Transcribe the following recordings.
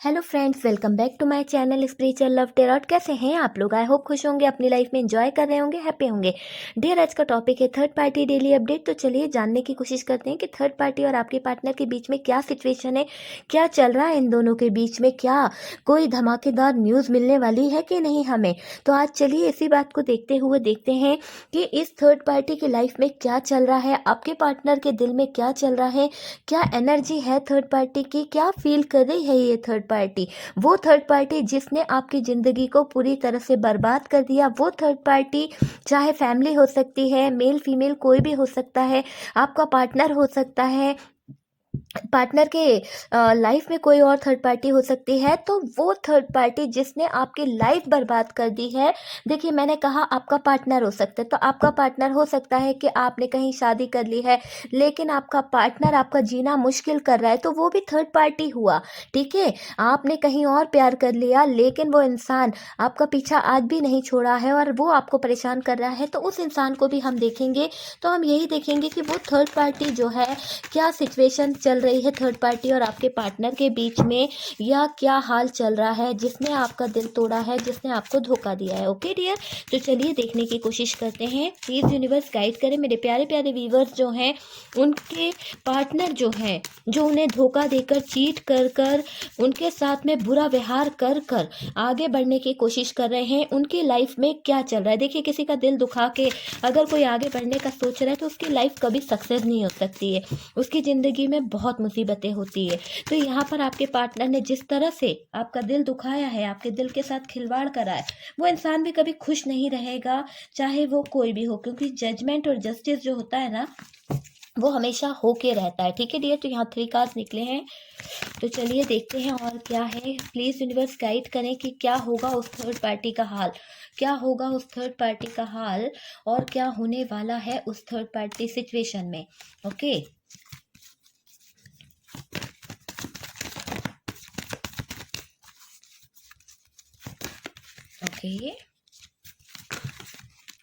Hello friends, welcome back to my channel spiritual love tarot. कैसे हैं आप लोग? आई होप खुश होंगे, अपनी लाइफ में एंजॉय कर रहे होंगे, हैप्पी होंगे। डियर, आज का टॉपिक है थर्ड पार्टी डेली अपडेट। तो चलिए जानने की कोशिश करते हैं कि थर्ड पार्टी और आपके पार्टनर के बीच में क्या सिचुएशन है, क्या चल रहा है इन दोनों के बीच में, क्या कोई धमाकेदार न्यूज़ मिलने वाली है कि नहीं हमें। तो आज चलिए इसी बात को देखते हुए देखते हैं कि इस थर्ड पार्टी की लाइफ में क्या चल रहा है, आपके पार्टनर के दिल में क्या चल रहा है, क्या एनर्जी है थर्ड पार्टी की, क्या फील कर रही है ये थर्ड पार्टी। वो थर्ड पार्टी जिसने आपकी ज़िंदगी को पूरी तरह से बर्बाद कर दिया, वो थर्ड पार्टी चाहे फैमिली हो सकती है, मेल फीमेल कोई भी हो सकता है, आपका पार्टनर हो सकता है, पार्टनर के लाइफ में कोई और थर्ड पार्टी हो सकती है। तो वो थर्ड पार्टी जिसने आपकी लाइफ बर्बाद कर दी है, देखिए मैंने कहा आपका पार्टनर हो सकता है, तो आपका पार्टनर हो सकता है कि आपने कहीं शादी कर ली है लेकिन आपका पार्टनर आपका जीना मुश्किल कर रहा है, तो वो भी थर्ड पार्टी हुआ। ठीक है, आपने कहीं और प्यार कर लिया लेकिन वो इंसान आपका पीछा आज भी नहीं छोड़ा है और वो आपको परेशान कर रहा है, तो उस इंसान को भी हम देखेंगे। तो हम यही देखेंगे कि वो थर्ड पार्टी जो है, क्या सिचुएशन चल रही है थर्ड पार्टी और आपके पार्टनर के बीच में, या क्या हाल चल रहा है जिसने आपका दिल तोड़ा है, जिसने आपको धोखा दिया है। ओके डियर, तो चलिए देखने की कोशिश करते हैं। प्लीज़ यूनिवर्स गाइड करें मेरे प्यारे प्यारे व्यूवर्स जो हैं, उनके पार्टनर जो हैं, जो उन्हें धोखा देकर, चीट कर कर, उनके साथ में बुरा व्यवहार कर कर आगे बढ़ने की कोशिश कर रहे हैं, उनकी लाइफ में क्या चल रहा है। देखिए, किसी का दिल दुखा के अगर कोई आगे बढ़ने का सोच रहा है तो उसकी लाइफ कभी सक्सेस नहीं हो सकती है, उसकी ज़िंदगी में बहुत मुसीबतें होती है। तो यहाँ पर आपके पार्टनर ने जिस तरह से आपका दिल दुखाया है, आपके दिल के साथ खिलवाड़ करा है, वो इंसान भी कभी खुश नहीं रहेगा, चाहे वो कोई भी हो, क्योंकि जजमेंट और जस्टिस जो होता है ना, वो हमेशा होके रहता है। ठीक है डियर, तो यहाँ 3 कार्ड्स निकले हैं, तो चलिए देखते हैं और क्या है। प्लीज़ यूनिवर्स गाइड करें कि क्या होगा उस थर्ड पार्टी का हाल, क्या होगा उस थर्ड पार्टी का हाल, और क्या होने वाला है उस थर्ड पार्टी सिचुएशन में। ओके, ओके,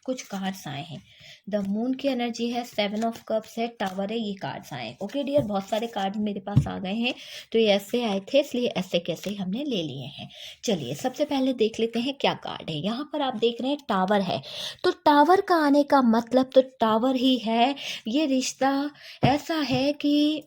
कुछ कार्ड्स आए हैं। द मून की एनर्जी है, 7 ऑफ कप्स है, टावर है, ये कार्ड्स आए हैं। ओके डियर, बहुत सारे कार्ड मेरे पास आ गए हैं, तो ये ऐसे आए थे इसलिए ऐसे कैसे हमने ले लिए हैं। चलिए सबसे पहले देख लेते हैं क्या कार्ड है। यहाँ पर आप देख रहे हैं टावर है, तो टावर का आने का मतलब तो टावर ही है। ये रिश्ता ऐसा है कि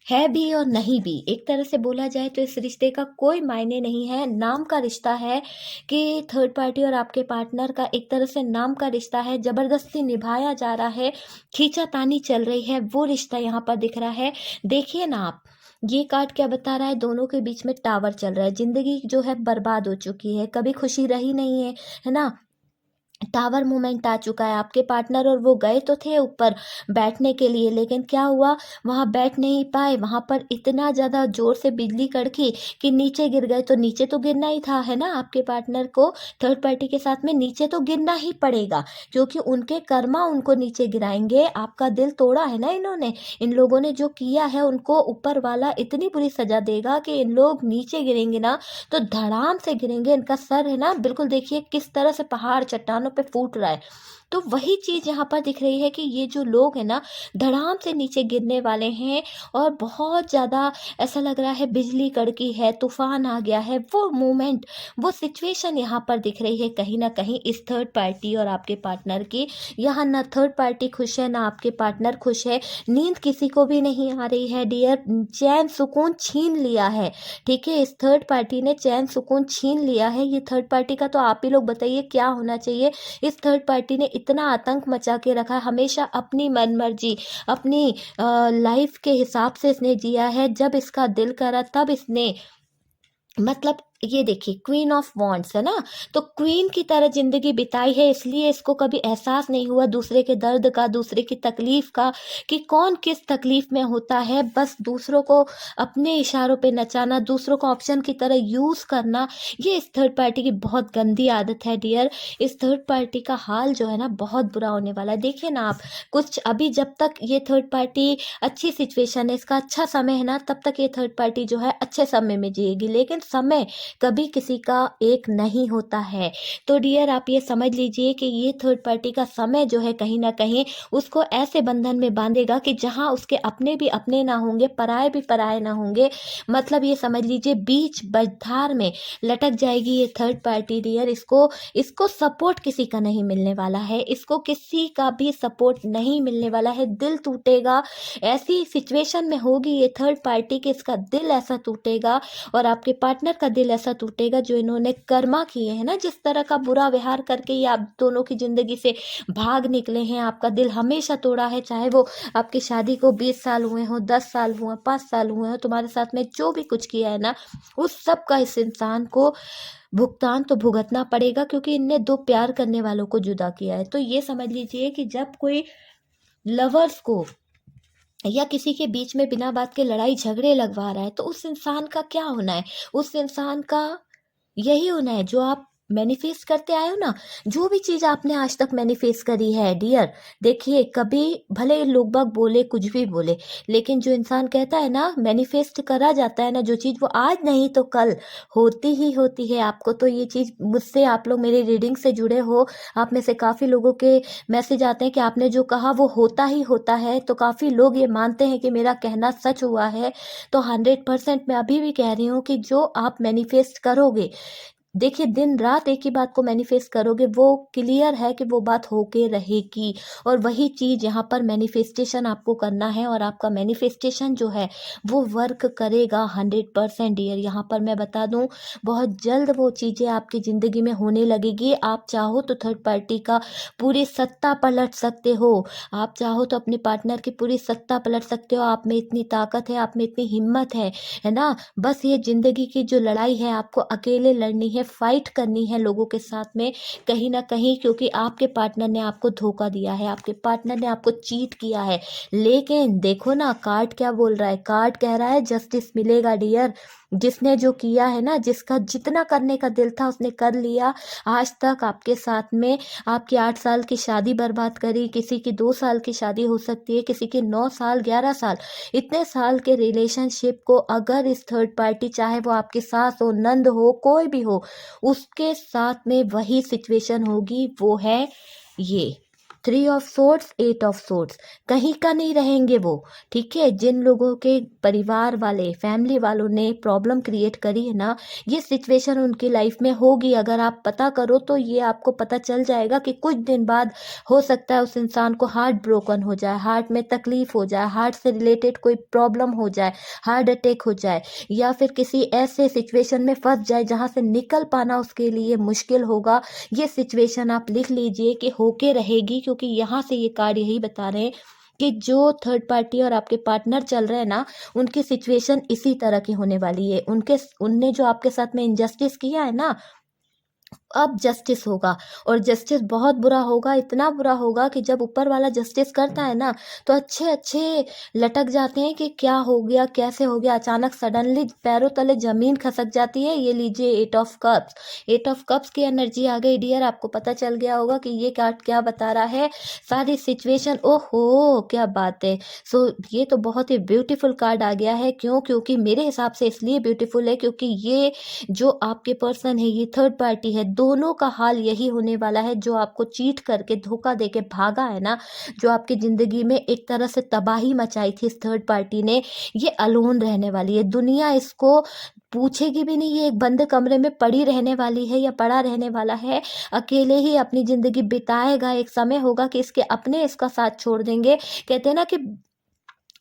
है भी और नहीं भी, एक तरह से बोला जाए तो इस रिश्ते का कोई मायने नहीं है, नाम का रिश्ता है कि थर्ड पार्टी और आपके पार्टनर का एक तरह से नाम का रिश्ता है, ज़बरदस्ती निभाया जा रहा है, खींचातानी चल रही है, वो रिश्ता यहाँ पर दिख रहा है। देखिए ना आप, ये कार्ड क्या बता रहा है, दोनों के बीच में टावर चल रहा है, ज़िंदगी जो है बर्बाद हो चुकी है, कभी खुशी रही नहीं है ना। टावर मोमेंट आ चुका है। आपके पार्टनर और वो गए तो थे ऊपर बैठने के लिए, लेकिन क्या हुआ, वहाँ बैठ नहीं पाए, वहाँ पर इतना ज़्यादा ज़ोर से बिजली कड़की कि नीचे गिर गए। तो नीचे तो गिरना ही था, है ना, आपके पार्टनर को थर्ड पार्टी के साथ में नीचे तो गिरना ही पड़ेगा, क्योंकि उनके कर्मा उनको नीचे गिराएंगे। आपका दिल तोड़ा है ना इन्होंने, इन लोगों ने जो किया है, उनको ऊपर वाला इतनी बुरी सजा देगा कि इन लोग नीचे गिरेंगे ना तो धड़ाम से गिरेंगे। इनका सर है ना, बिल्कुल देखिए किस तरह से पहाड़ चट्टानों पे फूट रहा है। तो वही चीज़ यहाँ पर दिख रही है कि ये जो लोग हैं ना, धड़ाम से नीचे गिरने वाले हैं, और बहुत ज़्यादा ऐसा लग रहा है बिजली कड़की है, तूफान आ गया है। वो मोमेंट, वो सिचुएशन यहाँ पर दिख रही है कहीं ना कहीं इस थर्ड पार्टी और आपके पार्टनर की। यहाँ ना थर्ड पार्टी खुश है, ना आपके पार्टनर खुश है, नींद किसी को भी नहीं आ रही है डियर, चैन सुकून छीन लिया है। ठीक है, इस थर्ड पार्टी ने चैन सुकून छीन लिया है। ये थर्ड पार्टी का तो आप ही लोग बताइए क्या होना चाहिए। इस थर्ड पार्टी ने इतना आतंक मचा के रखा है, हमेशा अपनी मनमर्जी, अपनी लाइफ के हिसाब से इसने जिया है। जब इसका दिल करा तब इसने, मतलब ये देखिए क्वीन ऑफ वॉन्ड्स है ना, तो क्वीन की तरह जिंदगी बिताई है, इसलिए इसको कभी एहसास नहीं हुआ दूसरे के दर्द का, दूसरे की तकलीफ का, कि कौन किस तकलीफ में होता है। बस दूसरों को अपने इशारों पे नचाना, दूसरों को ऑप्शन की तरह यूज करना, ये इस थर्ड पार्टी की बहुत गंदी आदत है डियर। इस थर्ड पार्टी का हाल जो है ना बहुत बुरा होने वाला है। देखिए ना आप, कुछ अभी जब तक ये थर्ड पार्टी अच्छी सिचुएशन है, इसका अच्छा समय है ना, तब तक ये थर्ड पार्टी जो है अच्छे समय में जिएगी, लेकिन समय कभी किसी का एक नहीं होता है। तो डियर आप ये समझ लीजिए कि ये थर्ड पार्टी का समय जो है कहीं न कहीं उसको ऐसे बंधन में बांधेगा कि जहाँ उसके अपने भी अपने ना होंगे, पराए भी पराए ना होंगे। मतलब ये समझ लीजिए बीच बौछार में लटक जाएगी ये थर्ड पार्टी डियर। इसको इसको सपोर्ट किसी का नहीं मिलने वाला है, इसको किसी का भी सपोर्ट नहीं मिलने वाला है। दिल टूटेगा, ऐसी सिचुएशन में होगी ये थर्ड पार्टी कि इसका दिल ऐसा टूटेगा और आपके पार्टनर का दिल ऐसा टूटेगा जो इन्होंने कर्मा किए हैं ना, जिस तरह का बुरा व्यवहार करके ये आप दोनों की ज़िंदगी से भाग निकले हैं। आपका दिल हमेशा तोड़ा है, चाहे वो आपकी शादी को 20 साल हुए हों, 10 साल हुए, 5 साल हुए हों, तुम्हारे साथ में जो भी कुछ किया है ना, उस सब का इस इंसान को भुगतान तो भुगतना पड़ेगा, क्योंकि इनने दो प्यार करने वालों को जुदा किया है। तो ये समझ लीजिए कि जब कोई लवर्स को या किसी के बीच में बिना बात के लड़ाई झगड़े लगवा रहा है, तो उस इंसान का क्या होना है? उस इंसान का यही होना है जो आप मैनिफेस्ट करते आए हो ना। जो भी चीज़ आपने आज तक मैनिफेस्ट करी है डियर, देखिए कभी भले लोग बाग बोले कुछ भी बोले, लेकिन जो इंसान कहता है ना मैनिफेस्ट करा जाता है ना जो चीज़, वो आज नहीं तो कल होती ही होती है। आपको तो ये चीज़ मुझसे, आप लोग मेरी रीडिंग से जुड़े हो, आप में से काफ़ी लोगों के मैसेज आते हैं कि आपने जो कहा वो होता ही होता है। तो काफ़ी लोग ये मानते हैं कि मेरा कहना सच हुआ है। तो 100% मैं अभी भी कह रही हूँ कि जो आप मैनिफेस्ट करोगे, देखिए दिन रात एक ही बात को मैनिफेस्ट करोगे, वो क्लियर है कि वो बात होके रहेगी। और वही चीज़ यहाँ पर मैनिफेस्टेशन आपको करना है, और आपका मैनिफेस्टेशन जो है वो वर्क करेगा 100% डियर। यहाँ पर मैं बता दूँ, बहुत जल्द वो चीज़ें आपकी ज़िंदगी में होने लगेगी। आप चाहो तो थर्ड पार्टी का पूरी सत्ता पलट सकते हो, आप चाहो तो अपने पार्टनर की पूरी सत्ता पलट सकते हो। आप में इतनी ताकत है, आप में इतनी हिम्मत है ना। बस ये ज़िंदगी की जो लड़ाई है आपको अकेले लड़नी है, फाइट करनी है लोगों के साथ में कहीं ना कहीं, क्योंकि आपके पार्टनर ने आपको धोखा दिया है, आपके पार्टनर ने आपको चीट किया है। लेकिन देखो ना कार्ड क्या बोल रहा है, कार्ड कह रहा है जस्टिस मिलेगा डियर। जिसने जो किया है ना, जिसका जितना करने का दिल था उसने कर लिया। आज तक आपके साथ में आपकी 8 साल की शादी बर्बाद करी, किसी की 2 साल की शादी हो सकती है, किसी की 9 साल 11 साल, इतने साल के रिलेशनशिप को अगर इस थर्ड पार्टी, चाहे वो आपकी सास हो, नंद हो, कोई भी हो, उसके साथ में वही सिचुएशन होगी। वो है ये 3 ऑफ सोर्ड्स 8 ऑफ सोर्ड्स, कहीं का नहीं रहेंगे वो। ठीक है, जिन लोगों के परिवार वाले, फैमिली वालों ने प्रॉब्लम क्रिएट करी है ना, ये सिचुएशन उनकी लाइफ में होगी। अगर आप पता करो तो ये आपको पता चल जाएगा कि कुछ दिन बाद हो सकता है उस इंसान को हार्ट ब्रोकन हो जाए, हार्ट में तकलीफ हो जाए, हार्ट से रिलेटेड कोई प्रॉब्लम हो जाए, हार्ट अटैक हो जाए, या फिर किसी ऐसे सिचुएशन में फंस जाए जहाँ से निकल पाना उसके लिए मुश्किल होगा। ये सिचुएशन आप लिख लीजिए कि होके रहेगी, क्योंकि यहाँ से ये कार्ड यही बता रहे हैं कि जो थर्ड पार्टी और आपके पार्टनर चल रहे हैं ना, उनकी सिचुएशन इसी तरह की होने वाली है। उनने जो आपके साथ में इनजस्टिस किया है ना, अब जस्टिस होगा, और जस्टिस बहुत बुरा होगा, इतना बुरा होगा कि जब ऊपर वाला जस्टिस करता है ना, तो अच्छे अच्छे लटक जाते हैं कि क्या हो गया, कैसे हो गया, अचानक सडनली पैरों तले जमीन खसक जाती है। ये लीजिए 8 ऑफ कप्स, 8 ऑफ कप्स की एनर्जी आ गई डियर। आपको पता चल गया होगा कि ये कार्ड क्या बता रहा है, सारी सिचुएशन। ओहो क्या बात है। सो ये तो बहुत ही ब्यूटीफुल कार्ड आ गया है। क्यों? क्योंकि मेरे हिसाब से इसलिए ब्यूटीफुल है क्योंकि ये जो आपके पर्सन है, ये थर्ड पार्टी है, दोनों का हाल यही होने वाला है। जो आपको चीट करके, धोखा देके भागा है ना, जो आपकी जिंदगी में एक तरह से तबाही मचाई थी इस थर्ड पार्टी ने, ये अलोन रहने वाली है। दुनिया इसको पूछेगी भी नहीं, ये एक बंद कमरे में पड़ी रहने वाली है या पड़ा रहने वाला है, अकेले ही अपनी जिंदगी बिताएगा। एक समय होगा कि इसके अपने इसका साथ छोड़ देंगे। कहते हैं ना कि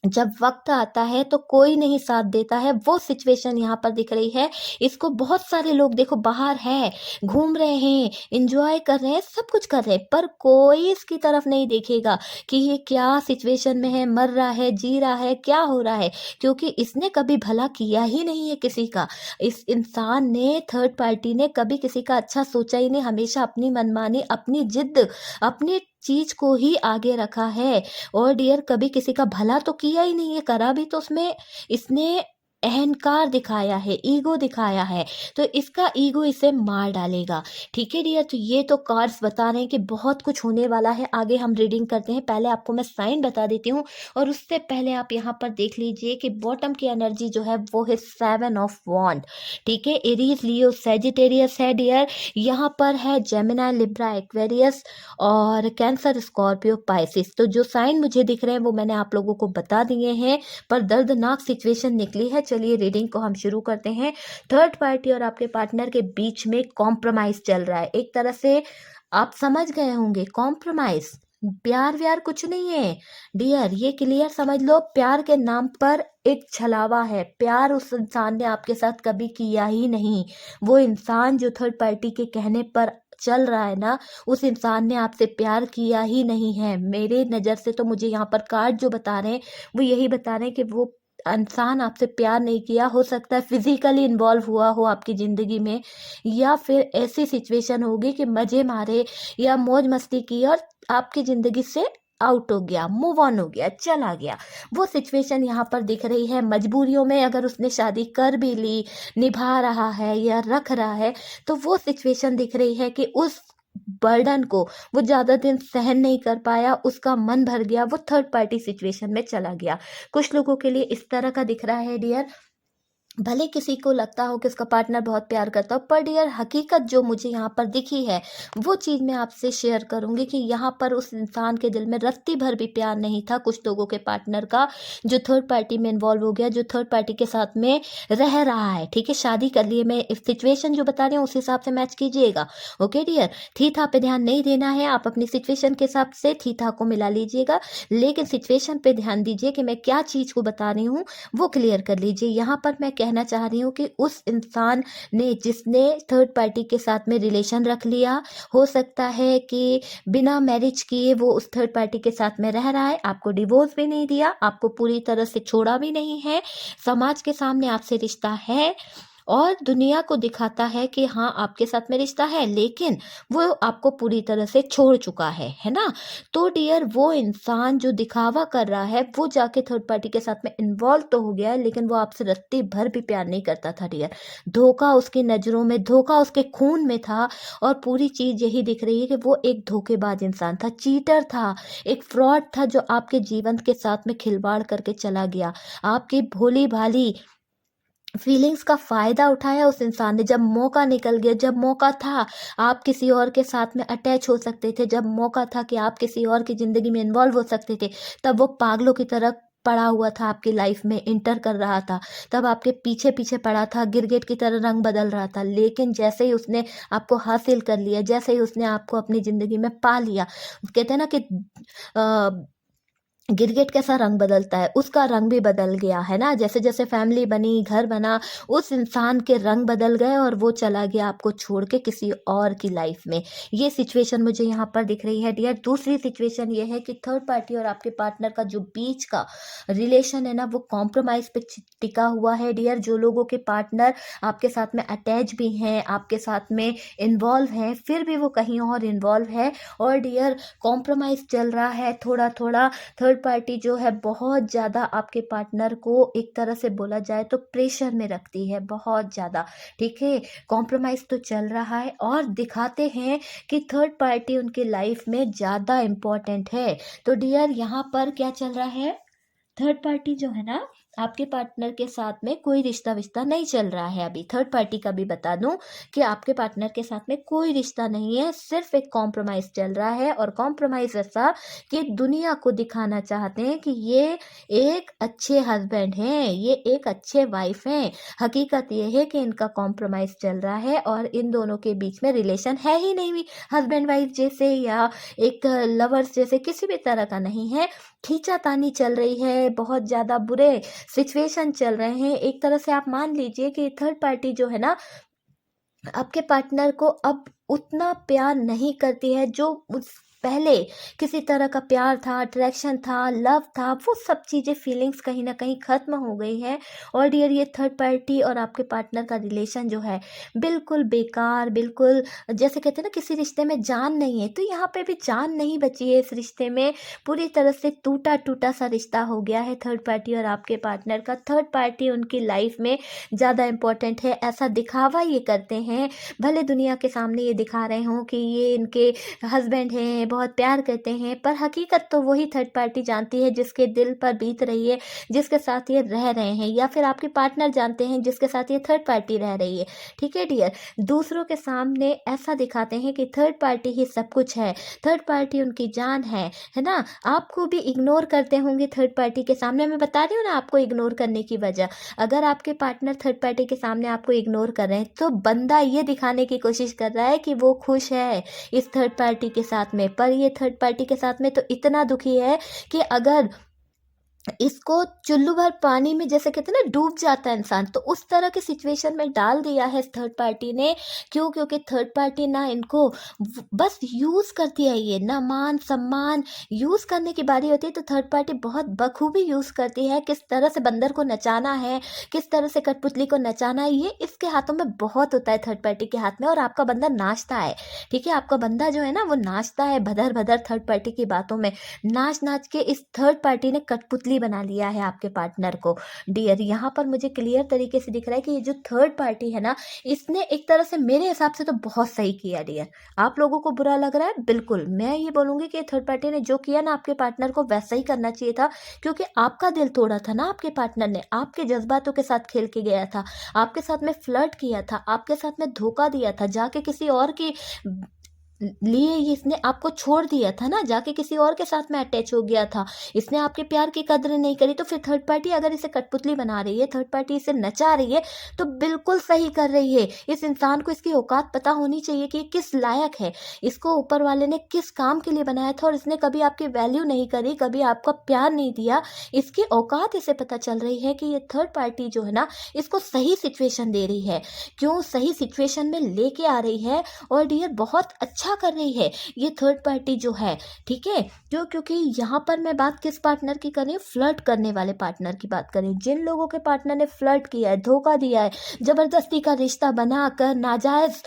जब वक्त आता है तो कोई नहीं साथ देता है, वो सिचुएशन यहाँ पर दिख रही है। इसको बहुत सारे लोग देखो बाहर है, घूम रहे हैं, एंजॉय कर रहे हैं, सब कुछ कर रहे हैं, पर कोई इसकी तरफ नहीं देखेगा कि ये क्या सिचुएशन में है, मर रहा है, जी रहा है, क्या हो रहा है, क्योंकि इसने कभी भला किया ही नहीं है किसी का। इस इंसान ने, थर्ड पार्टी ने कभी किसी का अच्छा सोचा ही नहीं, हमेशा अपनी मनमानी, अपनी जिद, अपनी चीज को ही आगे रखा है। और डियर कभी किसी का भला तो किया ही नहीं है, करा भी तो उसमें इसने अहंकार दिखाया है, ईगो दिखाया है, तो इसका ईगो इसे मार डालेगा। ठीक है डियर, तो ये तो कार्ड्स बता रहे हैं कि बहुत कुछ होने वाला है। आगे हम रीडिंग करते हैं, पहले आपको मैं साइन बता देती हूँ, और उससे पहले आप यहाँ पर देख लीजिए कि बॉटम की एनर्जी जो है वो है 7 ऑफ वॉन्ड। ठीक है, एरीज, लियो, सेजिटेरियस है डियर, यहाँ पर है जेमिनी, लिब्रा, एक्वेरियस और कैंसर, स्कॉर्पियो, पाइसिस। तो जो साइन मुझे दिख रहे हैं वो मैंने आप लोगों को बता दिए हैं, पर दर्दनाक सिचुएशन निकली है। चलिए रीडिंग को हम शुरू करते हैं। थर्ड पार्टी और आपके पार्टनर के बीच में कॉम्प्रोमाइज चल रहा है, एक तरह से आप समझ गए होंगे कॉम्प्रोमाइज। प्यार व्यार कुछ नहीं है डियर, ये क्लियर समझ लो, प्यार के नाम पर एक छलावा है। प्यार उस इंसान ने आपके साथ कभी किया ही नहीं। वो इंसान जो थर्ड पार्टी के कहने पर चल रहा है ना, उस इंसान ने आपसे प्यार किया ही नहीं है। मेरे नज़र से तो मुझे यहाँ पर कार्ड जो बता रहे हैं वो यही बता रहे हैं कि वो इंसान आपसे प्यार नहीं किया। हो सकता है फिजिकली इन्वॉल्व हुआ हो आपकी ज़िंदगी में, या फिर ऐसी सिचुएशन होगी कि मज़े मारे या मौज मस्ती की और आपकी ज़िंदगी से आउट हो गया, मूव ऑन हो गया, चला गया। वो सिचुएशन यहाँ पर दिख रही है। मजबूरियों में अगर उसने शादी कर भी ली, निभा रहा है या रख रहा है, तो वो सिचुएशन दिख रही है कि उस बर्डन को वो ज़्यादा दिन सहन नहीं कर पाया, उसका मन भर गया, वो थर्ड पार्टी सिचुएशन में चला गया। कुछ लोगों के लिए इस तरह का दिख रहा है डियर। भले किसी को लगता हो कि उसका पार्टनर बहुत प्यार करता हो, पर डियर हकीकत जो मुझे यहाँ पर दिखी है वो चीज़ मैं आपसे शेयर करूँगी कि यहाँ पर उस इंसान के दिल में रत्ती भर भी प्यार नहीं था कुछ लोगों के पार्टनर का, जो थर्ड पार्टी में इन्वॉल्व हो गया, जो थर्ड पार्टी के साथ में रह रहा है। ठीक है, शादी कर लिए, मैं सिचुएशन जो बता रही हूँ उस हिसाब से मैच कीजिएगा। ओके डियर, थीथा पे ध्यान नहीं देना है, आप अपनी सिचुएशन के हिसाब से थीथा को मिला लीजिएगा, लेकिन सिचुएशन पे ध्यान दीजिए कि मैं क्या चीज़ को बता रही हूँ वो क्लियर कर लीजिए। यहाँ पर मैं कहना चाह रही हूँ कि उस इंसान ने जिसने थर्ड पार्टी के साथ में रिलेशन रख लिया, हो सकता है कि बिना मैरिज किए वो उस थर्ड पार्टी के साथ में रह रहा है, आपको डिवोर्स भी नहीं दिया, आपको पूरी तरह से छोड़ा भी नहीं है, समाज के सामने आपसे रिश्ता है और दुनिया को दिखाता है कि हाँ आपके साथ में रिश्ता है, लेकिन वो आपको पूरी तरह से छोड़ चुका है ना। तो डियर वो इंसान जो दिखावा कर रहा है वो जाके थर्ड पार्टी के साथ में इन्वॉल्व तो हो गया है, लेकिन वो आपसे रत्ती भर भी प्यार नहीं करता था डियर। धोखा उसकी नज़रों में, धोखा उसके खून में था, और पूरी चीज़ यही दिख रही है कि वो एक धोखेबाज इंसान था, चीटर था, एक फ्रॉड था, जो आपके जीवन के साथ में खिलवाड़ करके चला गया। आपकी भोली भाली फीलिंग्स का फ़ायदा उठाया उस इंसान ने। जब मौका निकल गया, जब मौका था आप किसी और के साथ में अटैच हो सकते थे, जब मौका था कि आप किसी और की ज़िंदगी में इन्वॉल्व हो सकते थे, तब वो पागलों की तरह पड़ा हुआ था आपकी लाइफ में, इंटर कर रहा था, तब आपके पीछे पीछे पड़ा था, गिरगिट की तरह रंग बदल रहा था। लेकिन जैसे ही उसने आपको हासिल कर लिया, जैसे ही उसने आपको अपनी ज़िंदगी में पा लिया, कहते हैं ना कि गिरगिट कैसा रंग बदलता है, उसका रंग भी बदल गया है ना। जैसे जैसे फैमिली बनी, घर बना, उस इंसान के रंग बदल गए और वो चला गया आपको छोड़ के किसी और की लाइफ में। ये सिचुएशन मुझे यहाँ पर दिख रही है डियर। दूसरी सिचुएशन ये है कि थर्ड पार्टी और आपके पार्टनर का जो बीच का रिलेशन है ना, वो कॉम्प्रोमाइज़ पे टिका हुआ है डियर। जो लोगों के पार्टनर आपके साथ में अटैच भी हैं, आपके साथ में इन्वॉल्व हैं, फिर भी वो कहीं और इन्वॉल्व है, और डियर कॉम्प्रोमाइज़ चल रहा है थोड़ा थोड़ा। थर्ड पार्टी जो है बहुत ज़्यादा आपके पार्टनर को एक तरह से बोला जाए तो प्रेशर में रखती है, बहुत ज़्यादा। ठीक है, कॉम्प्रोमाइज़ तो चल रहा है और दिखाते हैं कि थर्ड पार्टी उनके लाइफ में ज़्यादा इम्पोर्टेंट है। तो डियर यहाँ पर क्या चल रहा है, थर्ड पार्टी जो है ना आपके पार्टनर के साथ में कोई रिश्ता विश्ता नहीं चल रहा है अभी। थर्ड पार्टी का भी बता दूं कि आपके पार्टनर के साथ में कोई रिश्ता नहीं है, सिर्फ एक कॉम्प्रोमाइज़ चल रहा है, और कॉम्प्रोमाइज़ ऐसा कि दुनिया को दिखाना चाहते हैं कि ये एक अच्छे हस्बैंड हैं, ये एक अच्छे वाइफ हैं। हकीकत ये है कि इनका कॉम्प्रोमाइज़ चल रहा है और इन दोनों के बीच में रिलेशन है ही नहीं, हस्बैंड वाइफ जैसे या एक लवर्स जैसे किसी भी तरह का नहीं है। खींचातानी चल रही है, बहुत ज़्यादा बुरे सिचुएशन चल रहे हैं। एक तरह से आप मान लीजिए कि थर्ड पार्टी जो है ना आपके पार्टनर को अब उतना प्यार नहीं करती है जो पहले किसी तरह का प्यार था, अट्रैक्शन था, लव था, वो सब चीज़ें, फीलिंग्स कहीं न कहीं ख़त्म हो गई है। और डियर ये थर्ड पार्टी और आपके पार्टनर का रिलेशन जो है बिल्कुल बेकार, बिल्कुल जैसे कहते हैं ना किसी रिश्ते में जान नहीं है, तो यहाँ पे भी जान नहीं बची है इस रिश्ते में। पूरी तरह से टूटा-टूटा सा रिश्ता हो गया है थर्ड पार्टी और आपके पार्टनर का। थर्ड पार्टी उनकी लाइफ में ज़्यादा इम्पोर्टेंट है, ऐसा दिखावा ये करते हैं। भले दुनिया के सामने ये दिखा रहे हों कि ये इनके हस्बैंड हैं, बहुत प्यार करते हैं, पर हकीकत तो वही थर्ड पार्टी जानती है जिसके दिल पर बीत रही है, जिसके साथ ये रह रहे हैं, या फिर आपके पार्टनर जानते हैं जिसके साथ ये थर्ड पार्टी रह रही है। ठीक है डियर, दूसरों के सामने ऐसा दिखाते हैं कि थर्ड पार्टी ही सब कुछ है, थर्ड पार्टी उनकी जान है ना। आपको भी इग्नोर करते होंगे थर्ड पार्टी के सामने। मैं बता रही हूँ ना आपको इग्नोर करने की वजह। अगर आपके पार्टनर थर्ड पार्टी के सामने आपको इग्नोर कर रहे हैं तो बंदा ये दिखाने की कोशिश कर रहा है कि वो खुश है इस थर्ड पार्टी के साथ में, पर ये थर्ड पार्टी के साथ में तो इतना दुखी है कि अगर इसको चुल्लू भर पानी में जैसे कहते हैं ना डूब जाता है इंसान, तो उस तरह की सिचुएशन में डाल दिया है इस थर्ड पार्टी ने। क्यों? क्योंकि थर्ड पार्टी ना इनको बस यूज़ करती है, ये ना मान सम्मान, यूज़ करने की बारी होती है तो थर्ड पार्टी बहुत बखूबी यूज़ करती है। किस तरह से बंदर को नचाना है, किस तरह से कठपुतली को नचाना है, ये इसके हाथों में बहुत होता है थर्ड पार्टी के हाथ में। और आपका बंदा नाचता है, ठीक है, आपका बंदा जो है ना वो नाचता है भदर भदर थर्ड पार्टी की बातों में, नाच नाच के इस थर्ड पार्टी ने कठपुतली बना लिया है आपके पार्टनर को। डियर यहाँ पर मुझे क्लियर तरीके से दिख रहा है कि ये जो थर्ड पार्टी है ना, इसने एक तरह से मेरे हिसाब से तो बहुत सही किया। डियर आप लोगों को बुरा लग रहा है, बिल्कुल मैं ये बोलूंगी कि थर्ड पार्टी ने जो किया ना आपके पार्टनर को वैसा ही करना चाहिए था, क्योंकि आपका दिल तोड़ा था ना आपके पार्टनर ने, आपके जज्बातों के साथ खेल के गया था, आपके साथ में फ्लर्ट किया था, आपके साथ में धोखा दिया था, जाके किसी और की लिए ये इसने आपको छोड़ दिया था ना, जाके किसी और के साथ में अटैच हो गया था, इसने आपके प्यार की कदर नहीं करी। तो फिर थर्ड पार्टी अगर इसे कठपुतली बना रही है, थर्ड पार्टी इसे नचा रही है, तो बिल्कुल सही कर रही है। इस इंसान को इसकी औकात पता होनी चाहिए कि किस लायक है, इसको ऊपर वाले ने किस काम के लिए बनाया था, और इसने कभी आपकी वैल्यू नहीं करी, कभी आपका प्यार नहीं दिया। इसकी औकात इसे पता चल रही है कि ये थर्ड पार्टी जो है ना इसको सही सिचुएशन दे रही है, क्यों सही सिचुएशन में लेके आ रही है। और डियर बहुत अच्छा कर रही है ये थर्ड पार्टी जो है, ठीक है। क्योंकि यहाँ पर मैं बात किस पार्टनर की कर रही हूँ, फ्लर्ट करने वाले पार्टनर की बात कर रही हूँ। जिन लोगों के पार्टनर ने फ्लर्ट किया है, धोखा दिया है, जबरदस्ती का रिश्ता बनाकर, नाजायज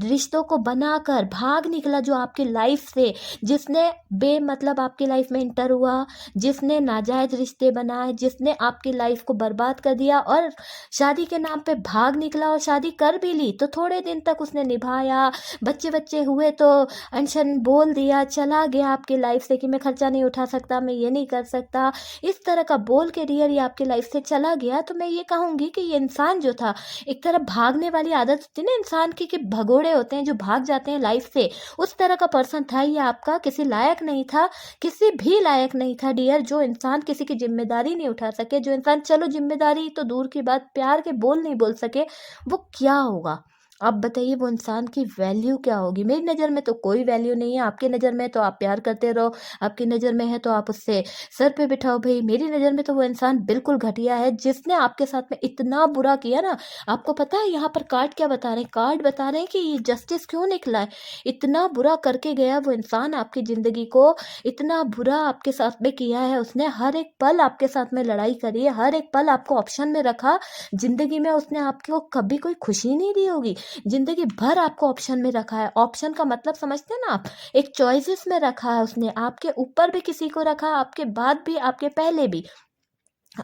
रिश्तों को बनाकर भाग निकला जो आपकी लाइफ से, जिसने बेमतलब आपकी लाइफ में इंटर हुआ, जिसने नाजायज रिश्ते बनाए, जिसने आपकी लाइफ को बर्बाद कर दिया और शादी के नाम पे भाग निकला, और शादी कर भी ली तो थोड़े दिन तक उसने निभाया, बच्चे बच्चे हुए तो अनशन बोल दिया, चला गया आपकी लाइफ से कि मैं खर्चा नहीं उठा सकता, मैं ये नहीं कर सकता, इस तरह का बोल के डियर ये आपकी लाइफ से चला गया। तो मैं ये कहूँगी कि ये इंसान जो था, एक तरह भागने वाली आदत होती है ना इंसान की, कि भगोड़े होते हैं जो भाग जाते हैं लाइफ से, उस तरह का पर्सन था ये आपका। किसी लायक नहीं था, किसी भी लायक नहीं था डियर। जो इंसान किसी की जिम्मेदारी नहीं उठा सके, जो इंसान चलो जिम्मेदारी तो दूर की बात, प्यार के बोल नहीं बोल सके, वो क्या होगा आप बताइए, वो इंसान की वैल्यू क्या होगी। मेरी नज़र में तो कोई वैल्यू नहीं है, आपकी नज़र में तो आप प्यार करते रहो, आपकी नज़र में है तो आप उससे सर पे बिठाओ भाई। मेरी नज़र में तो वो इंसान बिल्कुल घटिया है जिसने आपके साथ में इतना बुरा किया ना। आपको पता है यहाँ पर कार्ड क्या बता रहे हैं, कार्ड बता रहे हैं कि ये जस्टिस क्यों निकला है। इतना बुरा करके गया वो इंसान, आपकी ज़िंदगी को इतना बुरा आपके साथ में किया है उसने। हर एक पल आपके साथ में लड़ाई करी है, हर एक पल आपको ऑप्शन में रखा ज़िंदगी में। उसने आपको कभी कोई खुशी नहीं दी होगी, जिंदगी भर आपको ऑप्शन में रखा है। ऑप्शन का मतलब समझते हैं ना आप, एक चॉइसेस में रखा है उसने। आपके ऊपर भी किसी को रखा, आपके बाद भी, आपके पहले भी,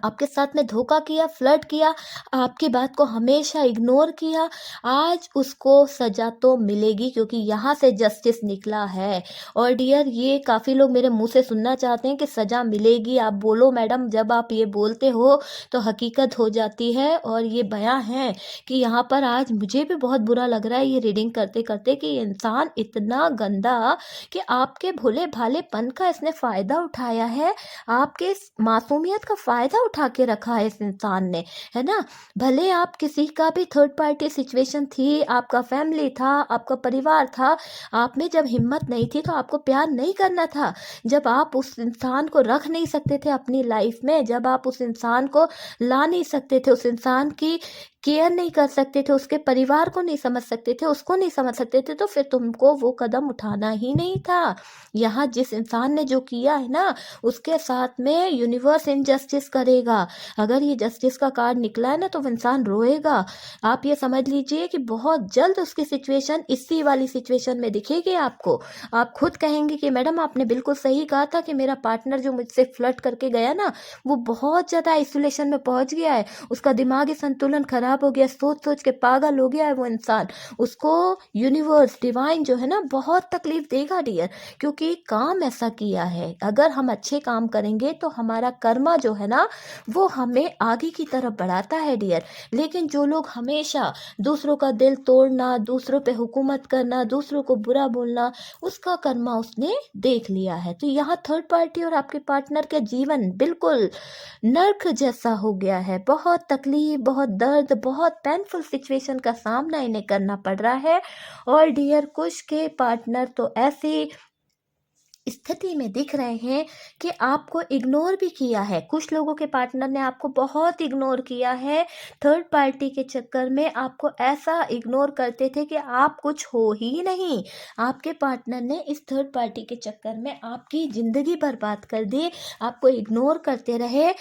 आपके साथ में धोखा किया, फ्लर्ट किया, आपकी बात को हमेशा इग्नोर किया। आज उसको सजा तो मिलेगी, क्योंकि यहाँ से जस्टिस निकला है। और डियर ये काफ़ी लोग मेरे मुंह से सुनना चाहते हैं कि सजा मिलेगी। आप बोलो मैडम, जब आप ये बोलते हो तो हकीकत हो जाती है। और ये बयां है कि यहाँ पर आज मुझे भी बहुत बुरा लग रहा है ये रीडिंग करते करते, कि इंसान इतना गंदा कि आपके भोले भालेपन का इसने फ़ायदा उठाया है, आपके मासूमियत का फ़ायदा फ़ायदा उठा के रखा है इस इंसान ने, है ना? भले आप किसी का भी थर्ड पार्टी सिचुएशन थी, आपका फैमिली था, आपका परिवार था, आप में जब हिम्मत नहीं थी तो आपको प्यार नहीं करना था। जब आप उस इंसान को रख नहीं सकते थे अपनी लाइफ में, जब आप उस इंसान को ला नहीं सकते थे, उस इंसान की केयर नहीं कर सकते थे, उसके परिवार को नहीं समझ सकते थे, उसको नहीं समझ सकते थे, तो फिर तुमको वो कदम उठाना ही नहीं था। यहाँ जिस इंसान ने जो किया है ना, उसके साथ में यूनिवर्स इनजस्टिस करेगा। अगर ये जस्टिस का कार्ड निकला है ना, तो वो इंसान रोएगा। आप ये समझ लीजिए कि बहुत जल्द उसकी सिचुएशन इसी वाली सिचुएशन में दिखेगी आपको। आप खुद कहेंगे कि मैडम आपने बिल्कुल सही कहा था कि मेरा पार्टनर जो मुझसे फ्लर्ट करके गया ना, वो बहुत ज़्यादा आइसोलेशन में पहुंच गया है, उसका दिमागी संतुलन खराब हो गया, सोच सोच के पागल हो गया है वो इंसान। उसको यूनिवर्स डिवाइन जो है ना बहुत तकलीफ देगा डियर, क्योंकि काम ऐसा किया है। अगर हम अच्छे काम करेंगे तो हमारा कर्मा जो है ना वो हमें आगे की तरफ बढ़ाता है डियर। लेकिन जो लोग हमेशा दूसरों का दिल तोड़ना, दूसरों पे हुकूमत करना, दूसरों को बुरा बोलना, उसका कर्मा उसने देख लिया है। तो यहाँ थर्ड पार्टी और आपके पार्टनर के जीवन बिल्कुल नर्क जैसा हो गया है। बहुत तकलीफ, बहुत दर्द, बहुत पेनफुल सिचुएशन का सामना इन्हें करना पड़ रहा है। और डियर कुछ के पार्टनर तो ऐसी स्थिति में दिख रहे हैं कि आपको इग्नोर भी किया है। कुछ लोगों के पार्टनर ने आपको बहुत इग्नोर किया है। थर्ड पार्टी के चक्कर में आपको ऐसा इग्नोर करते थे कि आप कुछ हो ही नहीं। आपके पार्टनर ने इस थर्ड पार्टी के चक्कर में आपकी ज़िंदगी बर्बाद कर दी, आपको इग्नोर करते रहे।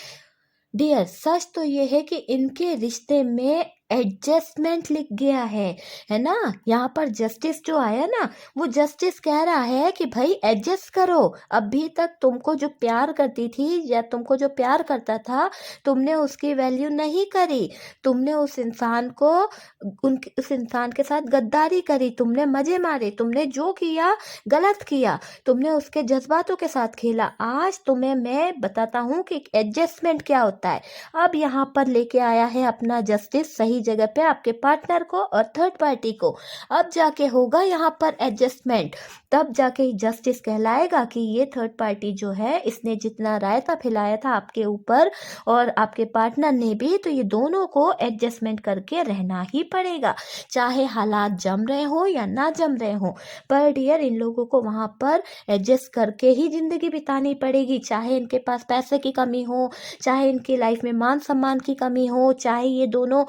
डियर सच तो ये है कि इनके रिश्ते में एडजस्टमेंट लिख गया है ना? यहाँ पर जस्टिस जो आया ना, वो जस्टिस कह रहा है कि भाई एडजस्ट करो। अभी तक तुमको जो प्यार करती थी या तुमको जो प्यार करता था, तुमने उसकी वैल्यू नहीं करी। तुमने उस इंसान को उस इंसान के साथ गद्दारी करी, तुमने मजे मारे, तुमने जो किया गलत किया, तुमने उसके जज्बातों के साथ खेला। आज तुम्हें मैं बताता हूँ कि एडजस्टमेंट क्या होता है। अब यहाँ पर लेके आया है अपना जस्टिस सही जगह पे आपके पार्टनर को और थर्ड पार्टी को। अब जाके होगा यहाँ पर एडजस्टमेंट, तब जाके जस्टिस कहलाएगा कि ये थर्ड पार्टी जो है इसने जितना रायता फैलाया था आपके ऊपर और आपके पार्टनर ने भी, तो ये दोनों को एडजस्टमेंट करके रहना ही पड़ेगा, चाहे हालात जम रहे हो या ना जम रहे हो। पर डियर इन लोगों को वहाँ पर एडजस्ट करके ही ज़िंदगी बितानी पड़ेगी, चाहे इनके पास पैसे की कमी हो, चाहे इनकी लाइफ में मान सम्मान की कमी हो, चाहे ये दोनों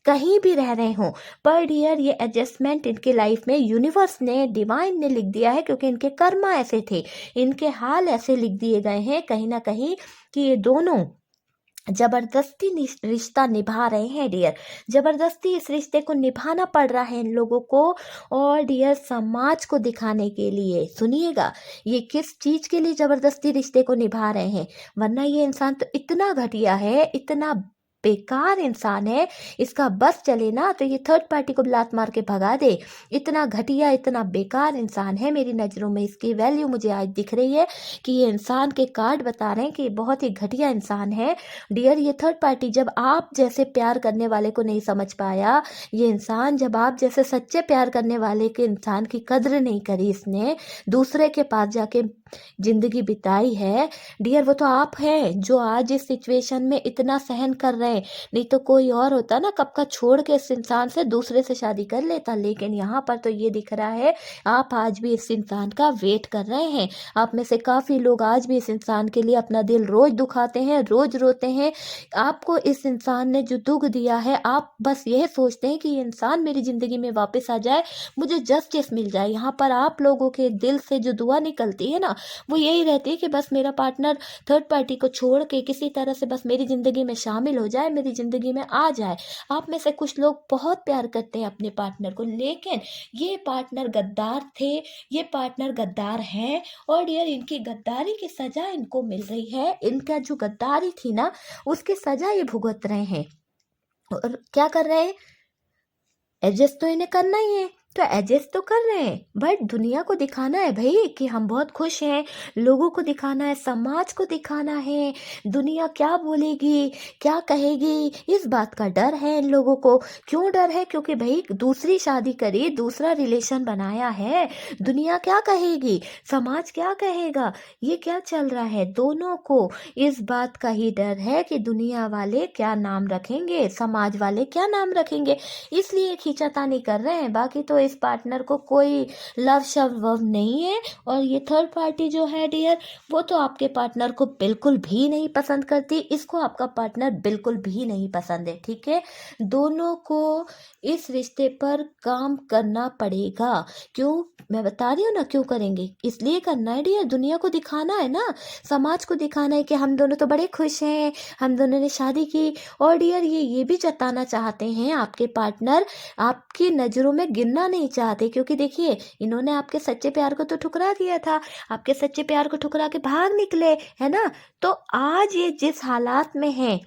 कहीं भी रह रहे हों। पर डियर ये एडजस्टमेंट इनके लाइफ में यूनिवर्स ने, डिवाइन ने लिख दिया है, क्योंकि इनके कर्मा ऐसे थे, इनके हाल ऐसे लिख दिए गए हैं कहीं ना कहीं कि ये दोनों जबरदस्ती रिश्ता निभा रहे हैं डियर। जबरदस्ती इस रिश्ते को निभाना पड़ रहा है इन लोगों को। और डियर समाज को दिखाने के लिए, सुनिएगा, ये किस चीज़ के लिए जबरदस्ती रिश्ते को निभा रहे हैं, वरना ये इंसान तो इतना घटिया है, इतना बेकार इंसान है, इसका बस चले ना तो ये थर्ड पार्टी को लात मार के भगा दे। इतना घटिया, इतना बेकार इंसान है, मेरी नज़रों में इसकी वैल्यू मुझे आज दिख रही है कि ये इंसान के कार्ड बता रहे हैं कि बहुत ही घटिया इंसान है। डियर ये थर्ड पार्टी जब आप जैसे प्यार करने वाले को नहीं समझ पाया, ये इंसान जब आप जैसे सच्चे प्यार करने वाले के इंसान की कद्र नहीं करी, इसने दूसरे के पास जाके जिंदगी बिताई है, डियर वो तो आप हैं जो आज इस सिचुएशन में इतना सहन कर रहे हैं। नहीं तो कोई और होता ना कब का छोड़ के इस इंसान से दूसरे से शादी कर लेता, लेकिन यहाँ पर तो ये दिख रहा है आप आज भी इस इंसान का वेट कर रहे हैं। आप में से काफ़ी लोग आज भी इस इंसान के लिए अपना दिल रोज दुखाते हैं, रोज रोते हैं। आपको इस इंसान ने जो दुख दिया है, आप बस यह सोचते हैं कि ये इंसान मेरी ज़िंदगी में वापस आ जाए, मुझे जस्टिस मिल जाए। यहाँ पर आप लोगों के दिल से जो दुआ निकलती है ना, वो यही रहती है कि बस मेरा पार्टनर थर्ड पार्टी को छोड़ के किसी तरह से बस मेरी ज़िंदगी में शामिल हो जाए, मेरी ज़िंदगी में आ जाए। आप में से कुछ लोग बहुत प्यार करते हैं अपने पार्टनर को, लेकिन ये पार्टनर गद्दार थे, ये पार्टनर गद्दार हैं। और डियर इनकी गद्दारी की सज़ा इनको मिल रही है, इनका जो गद्दारी थी ना उसकी सज़ा ये भुगत रहे हैं। और क्या कर रहे हैं, एडजस्ट तो इन्हें करना ही है। तो एडजस्ट तो कर रहे हैं, बट दुनिया को दिखाना है भाई कि हम बहुत खुश हैं, लोगों को दिखाना है, समाज को दिखाना है, दुनिया क्या बोलेगी, क्या कहेगी, इस बात का डर है इन लोगों को। क्यों डर है? क्योंकि भाई दूसरी शादी करी, दूसरा रिलेशन बनाया है, दुनिया क्या कहेगी, समाज क्या कहेगा, ये क्या चल रहा है। दोनों को इस बात का ही डर है कि दुनिया वाले क्या नाम रखेंगे, समाज वाले क्या नाम रखेंगे, इसलिए खींचातानी कर रहे हैं। बाकी तो इस पार्टनर को कोई लव शव वव नहीं है। और ये थर्ड पार्टी जो है डियर, वो तो आपके पार्टनर को बिल्कुल भी नहीं पसंद करती, इसको आपका पार्टनर बिल्कुल भी नहीं पसंद है। ठीक है, दोनों को इस रिश्ते पर काम करना पड़ेगा। क्यों? मैं बता रही हूँ ना क्यों करेंगे, इसलिए करना है डियर, दुनिया को दिखाना है ना, समाज को दिखाना है कि हम दोनों तो बड़े खुश हैं, हम दोनों ने शादी की। और डियर ये भी जताना चाहते हैं आपके पार्टनर, आपकी नज़रों में गिरना नहीं चाहते, क्योंकि देखिए इन्होंने आपके सच्चे प्यार को तो ठुकरा दिया था, आपके सच्चे प्यार को ठुकरा के भाग निकले, है ना। तो आज ये जिस हालात में है,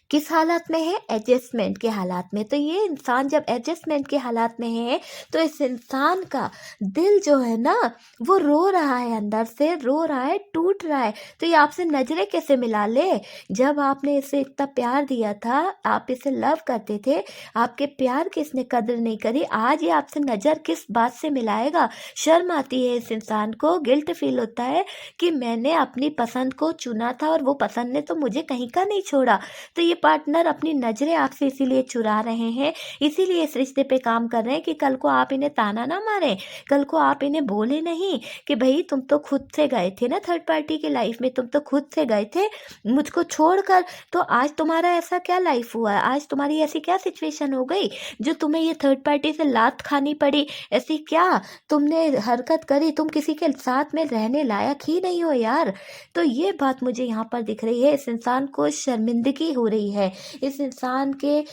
किस हालात में है? एडजस्टमेंट के हालात में। तो ये इंसान जब एडजस्टमेंट के हालात में है, तो इस इंसान का दिल जो है ना, वो रो रहा है, अंदर से रो रहा है, टूट रहा है। तो ये आपसे नजरें कैसे मिला ले? जब आपने इसे इतना प्यार दिया था, आप इसे लव करते थे, आपके प्यार की इसने कदर नहीं करी, आज ये आपसे नजर किस बात से मिलाएगा? शर्म आती है इस इंसान को, गिल्ट फील होता है कि मैंने अपनी पसंद को चुना था और वो पसंद ने तो मुझे कहीं का नहीं छोड़ा। तो ये पार्टनर अपनी नज़रें आपसे इसीलिए चुरा रहे हैं, इसीलिए इस रिश्ते पे काम कर रहे हैं कि कल को आप इन्हें ताना ना मारें, कल को आप इन्हें बोले नहीं कि भाई तुम तो खुद से गए थे ना थर्ड पार्टी की लाइफ में, तुम तो खुद से गए थे मुझको छोड़कर, तो आज तुम्हारा ऐसा क्या लाइफ हुआ है, आज तुम्हारी ऐसी क्या सिचुएशन हो गई जो तुम्हें ये थर्ड पार्टी से लात खानी पड़ी? ऐसी क्या तुमने हरकत करी? तुम किसी के साथ में रहने लायक ही नहीं हो यार। तो ये बात मुझे यहाँ पर दिख रही है, इस इंसान को शर्मिंदगी हो रही है, इस इंसान के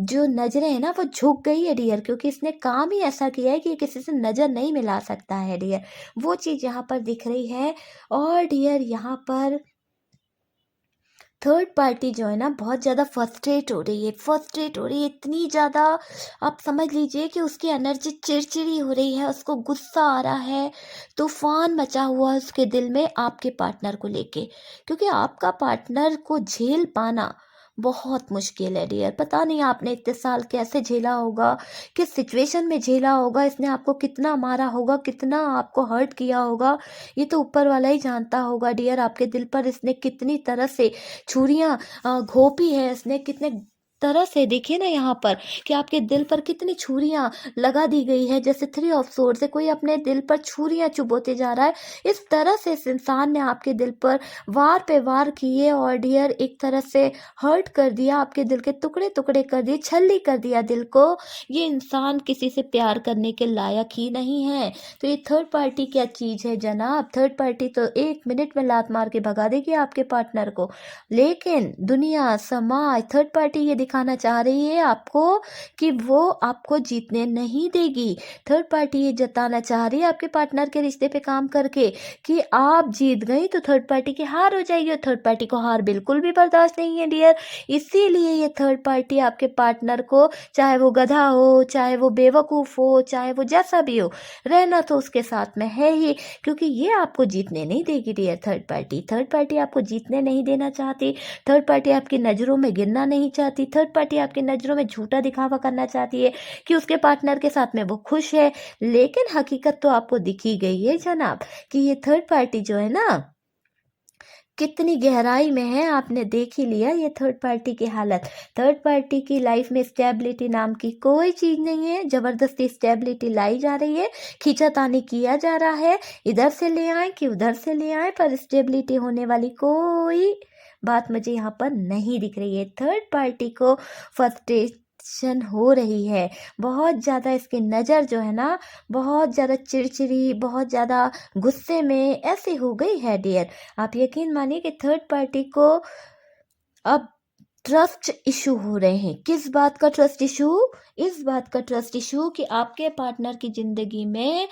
जो नज़रें हैं ना वो झुक गई है डियर, क्योंकि इसने काम ही ऐसा किया है कि किसी से नज़र नहीं मिला सकता है डियर, वो चीज़ यहाँ पर दिख रही है। और डियर यहाँ पर थर्ड पार्टी जो है ना बहुत ज़्यादा फ्रस्ट्रेट हो रही है, फ्रस्ट्रेट हो रही है इतनी ज़्यादा, आप समझ लीजिए कि उसकी एनर्जी चिड़चिड़ी हो रही है, उसको गुस्सा आ रहा है, तूफान मचा हुआ है उसके दिल में आपके पार्टनर को लेके, क्योंकि आपका पार्टनर को झेल पाना बहुत मुश्किल है डियर। पता नहीं आपने इतने साल कैसे झेला होगा, किस सिचुएशन में झेला होगा, इसने आपको कितना मारा होगा, कितना आपको हर्ट किया होगा, ये तो ऊपर वाला ही जानता होगा डियर। आपके दिल पर इसने कितनी तरह से छुरियां घोंपी है, इसने कितने तरह से, देखिए ना यहाँ पर कि आपके दिल पर कितनी छुरियां लगा दी गई है, जैसे 3 ऑफ सोर्ड से कोई अपने दिल पर छुरियां चुभोते जा रहा है, इस तरह से इस इंसान ने आपके दिल पर वार पे वार किए और डियर एक तरह से हर्ट कर दिया, आपके दिल के टुकड़े टुकड़े कर दिए, छल्ली कर दिया दिल को। ये इंसान किसी से प्यार करने के लायक ही नहीं है। तो ये थर्ड पार्टी क्या चीज़ है जनाब? थर्ड पार्टी तो 1 मिनट में लात मार के भगा देगी आपके पार्टनर को, लेकिन दुनिया, समाज, थर्ड पार्टी ये दिखाना चाह रही है आपको कि वो आपको जीतने नहीं देगी। थर्ड पार्टी ये जताना चाह रही है आपके पार्टनर के रिश्ते पे काम करके कि आप जीत गई तो थर्ड पार्टी की हार हो जाएगी, और थर्ड पार्टी को हार बिल्कुल भी बर्दाश्त नहीं है डियर। इसीलिए ये थर्ड पार्टी आपके पार्टनर को, चाहे वो गधा हो, चाहे वो बेवकूफ़ हो, चाहे वो जैसा भी हो, रहना तो उसके साथ में है ही, क्योंकि ये आपको जीतने नहीं देगी डियर। थर्ड पार्टी आपको जीतने नहीं देना चाहती, थर्ड पार्टी आपकी नज़रों में गिरना नहीं चाहती, थर्ड पार्टी आपकी नज़रों में झूठा दिखावा करना चाहती है कि उसके पार्टनर के साथ में वो खुश है, लेकिन हकीकत तो आपको दिखी गई है जनाब कि ये थर्ड पार्टी जो है ना कितनी गहराई में है, आपने देख ही लिया ये थर्ड पार्टी की हालत। थर्ड पार्टी की लाइफ में स्टेबिलिटी नाम की कोई चीज़ नहीं है, ज़बरदस्ती स्टेबिलिटी लाई जा रही है, खींचातानी किया जा रहा है, इधर से ले आए कि उधर से ले आए, पर स्टेबिलिटी होने वाली कोई बात मुझे यहाँ पर नहीं दिख रही है। थर्ड पार्टी को फ्रस्ट्रेशन हो रही है बहुत ज़्यादा, इसकी नज़र जो है ना बहुत ज़्यादा चिड़चिड़ी, बहुत ज़्यादा गुस्से में ऐसी हो गई है डियर। आप यकीन मानिए कि थर्ड पार्टी को अब ट्रस्ट इशू हो रहे हैं। किस बात का ट्रस्ट इशू? इस बात का ट्रस्ट इशू कि आपके पार्टनर की ज़िंदगी में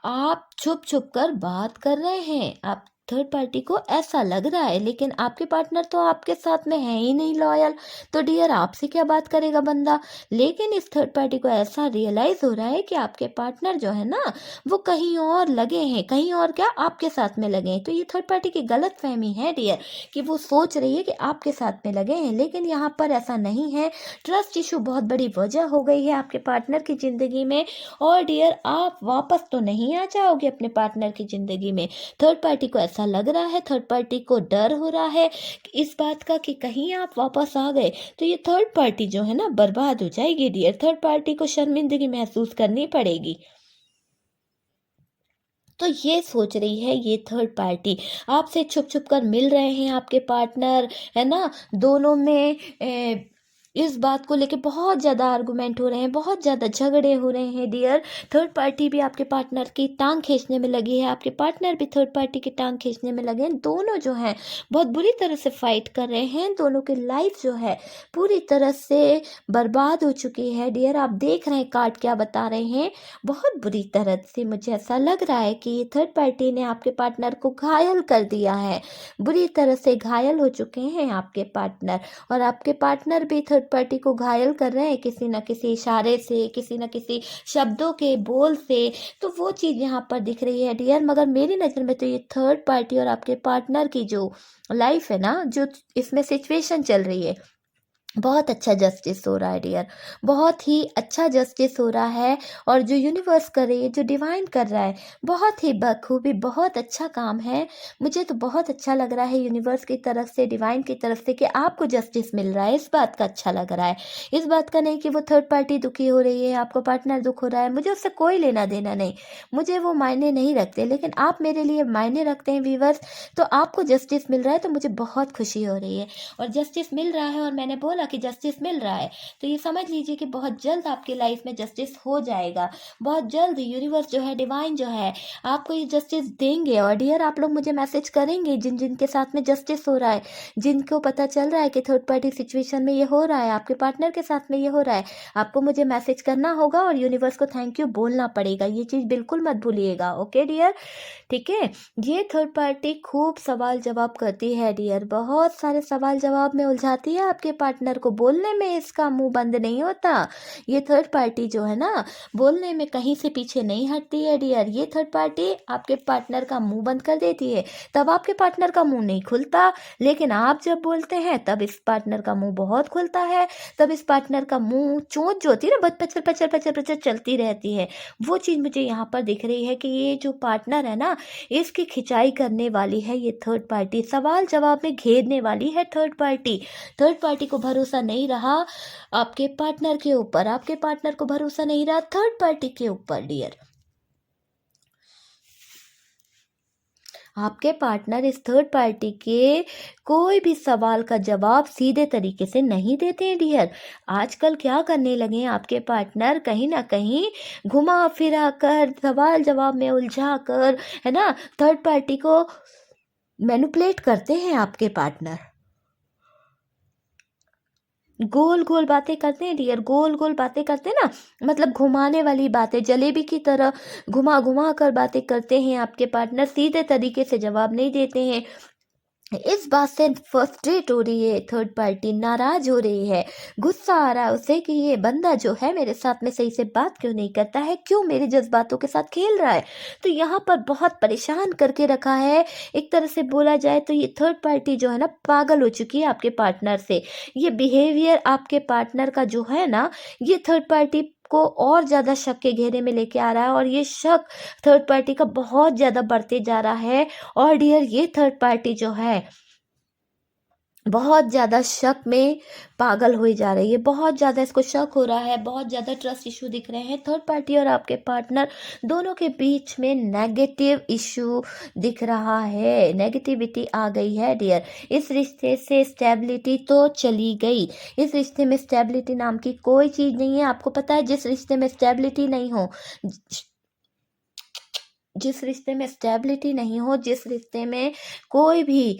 आप छुप छुप कर बात कर रहे हैं, आप थर्ड पार्टी को ऐसा लग रहा है, लेकिन आपके पार्टनर तो आपके साथ में है ही नहीं लॉयल, तो डियर आपसे क्या बात करेगा बंदा। लेकिन इस थर्ड पार्टी को ऐसा रियलाइज हो रहा है कि आपके पार्टनर जो है ना वो कहीं और लगे हैं, कहीं और क्या आपके साथ में लगे हैं। तो ये थर्ड पार्टी की गलत फहमी है डियर, कि वो सोच रही है कि आपके साथ में लगे हैं, लेकिन यहाँ पर ऐसा नहीं है। ट्रस्ट इशू बहुत बड़ी वजह हो गई है आपके पार्टनर की ज़िंदगी में, और डियर आप वापस तो नहीं आ जाओगे अपने पार्टनर की ज़िंदगी में। थर्ड पार्टी को ऐसा लग रहा है, थर्ड पार्टी को डर हो रहा है इस बात का कि कहीं आप वापस आ गए तो ये थर्ड पार्टी जो है ना बर्बाद हो जाएगी डियर। थर्ड पार्टी को शर्मिंदगी महसूस करनी पड़ेगी। तो ये सोच रही है ये थर्ड पार्टी, आपसे छुप छुप कर मिल रहे हैं आपके पार्टनर, है ना। दोनों में इस बात को लेके बहुत ज़्यादा आर्गुमेंट हो रहे हैं, बहुत ज़्यादा झगड़े हो रहे हैं डियर। थर्ड पार्टी भी आपके पार्टनर की टांग खींचने में लगी है, आपके पार्टनर भी थर्ड पार्टी की टांग खींचने में लगे हैं। दोनों जो हैं बहुत बुरी तरह से फाइट कर रहे हैं, दोनों की लाइफ जो है पूरी तरह से बर्बाद हो चुकी है डियर। आप देख रहे हैं कार्ड क्या बता रहे हैं, बहुत बुरी तरह से। मुझे ऐसा लग रहा है कि ये थर्ड पार्टी ने आपके पार्टनर को घायल कर दिया है, बुरी तरह से घायल हो चुके हैं आपके पार्टनर, और आपके पार्टनर भी थर्ड पार्टी को घायल कर रहे हैं किसी न किसी इशारे से, किसी न किसी शब्दों के बोल से। तो वो चीज़ यहाँ पर दिख रही है डियर। मगर मेरी नज़र में तो ये थर्ड पार्टी और आपके पार्टनर की जो लाइफ है ना, जो इसमें सिचुएशन चल रही है, बहुत अच्छा जस्टिस हो रहा है डियर, बहुत ही अच्छा जस्टिस हो रहा है। और जो यूनिवर्स कर रही है, जो डिवाइन कर रहा है, बहुत ही बखूबी, बहुत अच्छा काम है। मुझे तो बहुत अच्छा लग रहा है यूनिवर्स की तरफ से, डिवाइन की तरफ से, कि आपको जस्टिस मिल रहा है। इस बात का अच्छा लग रहा है, इस बात का नहीं कि वो थर्ड पार्टी दुखी हो रही है, आपको पार्टनर दुख हो रहा है। मुझे उससे कोई लेना देना नहीं, मुझे वो मायने नहीं रखते, लेकिन आप मेरे लिए मायने रखते हैं व्यूवर्स। तो आपको जस्टिस मिल रहा है तो मुझे बहुत खुशी हो रही है, और जस्टिस मिल रहा है, और मैंने बोला कि जस्टिस मिल रहा है तो ये समझ लीजिए कि बहुत जल्द आपकी लाइफ में जस्टिस हो जाएगा। बहुत जल्द यूनिवर्स जो है, डिवाइन जो है, आपको ये जस्टिस देंगे। और डियर आप लोग मुझे मैसेज करेंगे जिन जिन के साथ में जस्टिस हो रहा है, जिनको पता चल रहा है कि थर्ड पार्टी सिचुएशन में ये हो रहा है, आपके पार्टनर के साथ में ये हो रहा है, आपको मुझे मैसेज करना होगा और यूनिवर्स को थैंक यू बोलना पड़ेगा। ये चीज़ बिल्कुल मत भूलिएगा, ओके डियर, ठीक है। ये थर्ड पार्टी खूब सवाल जवाब करती है डियर, बहुत सारे सवाल जवाब में उलझाती है आपके पार्टनर को, बोलने में इसका मुंह बंद नहीं होता। ये थर्ड पार्टी जो है ना, बोलने में कहीं से पीछे नहीं हटती है डियर। ये थर्ड पार्टी आपके पार्टनर का मुंह बंद कर देती है, तब आपके पार्टनर का मुंह नहीं खुलता, लेकिन आप जब बोलते हैं तब इस पार्टनर का मुंह बहुत खुलता है। तब इस पार्टनर का मुंह, चोंच जो होती है ना, बस पचर पचर पचर पचर चलती रहती है। वो चीज़ मुझे यहाँ पर दिख रही है कि ये जो पार्टनर है ना, इसकी खिंचाई करने वाली है ये थर्ड पार्टी, सवाल जवाब में घेरने वाली है थर्ड पार्टी। थर्ड पार्टी को भरोसा नहीं रहा आपके पार्टनर के ऊपर, आपके पार्टनर को भरोसा नहीं रहा थर्ड पार्टी के ऊपर डियर। आपके पार्टनर इस थर्ड पार्टी के कोई भी सवाल का जवाब सीधे तरीके से नहीं देते हैं डियर। आजकल क्या करने लगे हैं आपके पार्टनर, कहीं ना कहीं घुमा फिरा कर, सवाल जवाब में उलझा कर, है ना, थर्ड पार्टी को मैनिपुलेट करते हैं आपके पार्टनर। गोल गोल बातें करते हैं डियर, गोल गोल बातें करते हैं ना, मतलब घुमाने वाली बातें, जलेबी की तरह घुमा घुमा कर बातें करते हैं आपके पार्टनर, सीधे तरीके से जवाब नहीं देते हैं। इस बात से फ्रस्ट्रेट हो रही है थर्ड पार्टी, नाराज हो रही है, गुस्सा आ रहा है उसे कि ये बंदा जो है मेरे साथ में सही से बात क्यों नहीं करता है, क्यों मेरे जज्बातों के साथ खेल रहा है। तो यहाँ पर बहुत परेशान करके रखा है। एक तरह से बोला जाए तो ये थर्ड पार्टी जो है ना, पागल हो चुकी है आपके पार्टनर से। ये बिहेवियर आपके पार्टनर का जो है ना, ये थर्ड पार्टी को और ज़्यादा शक के घेरे में लेके आ रहा है, और ये शक थर्ड पार्टी का बहुत ज़्यादा बढ़ते जा रहा है। और डियर ये थर्ड पार्टी जो है बहुत ज़्यादा शक में पागल हुई जा रही है, बहुत ज़्यादा इसको शक हो रहा है, बहुत ज़्यादा ट्रस्ट इशू दिख रहे हैं थर्ड पार्टी और आपके पार्टनर दोनों के बीच में नेगेटिव इशू दिख रहा है, नेगेटिविटी आ गई है डियर। इस रिश्ते से स्टेबिलिटी तो चली गई, इस रिश्ते में स्टेबिलिटी नाम की कोई चीज़ नहीं है। आपको पता है जिस रिश्ते में स्टेबिलिटी नहीं हो, जिस रिश्ते में स्टेबिलिटी नहीं हो, जिस रिश्ते में कोई भी,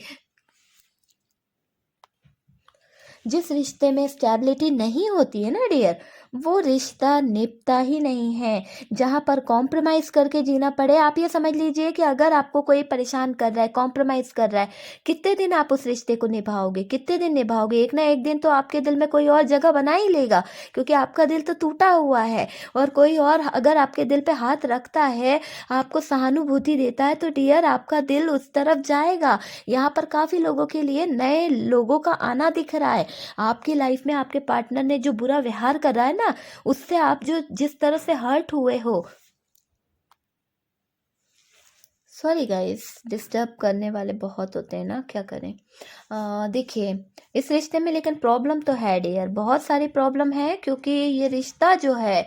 जिस रिश्ते में स्टेबिलिटी नहीं होती है ना डियर, वो रिश्ता निभता ही नहीं है, जहाँ पर कॉम्प्रोमाइज़ करके जीना पड़े। आप ये समझ लीजिए कि अगर आपको कोई परेशान कर रहा है, कॉम्प्रोमाइज़ कर रहा है, कितने दिन आप उस रिश्ते को निभाओगे, कितने दिन निभाओगे? एक ना एक दिन तो आपके दिल में कोई और जगह बना ही लेगा, क्योंकि आपका दिल तो टूटा हुआ है। और कोई और अगर आपके दिल पे हाथ रखता है, आपको सहानुभूति देता है, तो डियर आपका दिल उस तरफ जाएगा। यहाँ पर काफ़ी लोगों के लिए नए लोगों का आना दिख रहा है। आपकी लाइफ में आपके पार्टनर ने जो बुरा व्यवहार कर रहा है ना, उससे आप जो जिस तरह से हर्ट हुए हो, सॉरी गाइस, डिस्टर्ब करने वाले बहुत होते हैं ना, क्या करें। देखिए, इस रिश्ते में लेकिन प्रॉब्लम तो है डियर, बहुत सारी प्रॉब्लम है, क्योंकि ये रिश्ता जो है,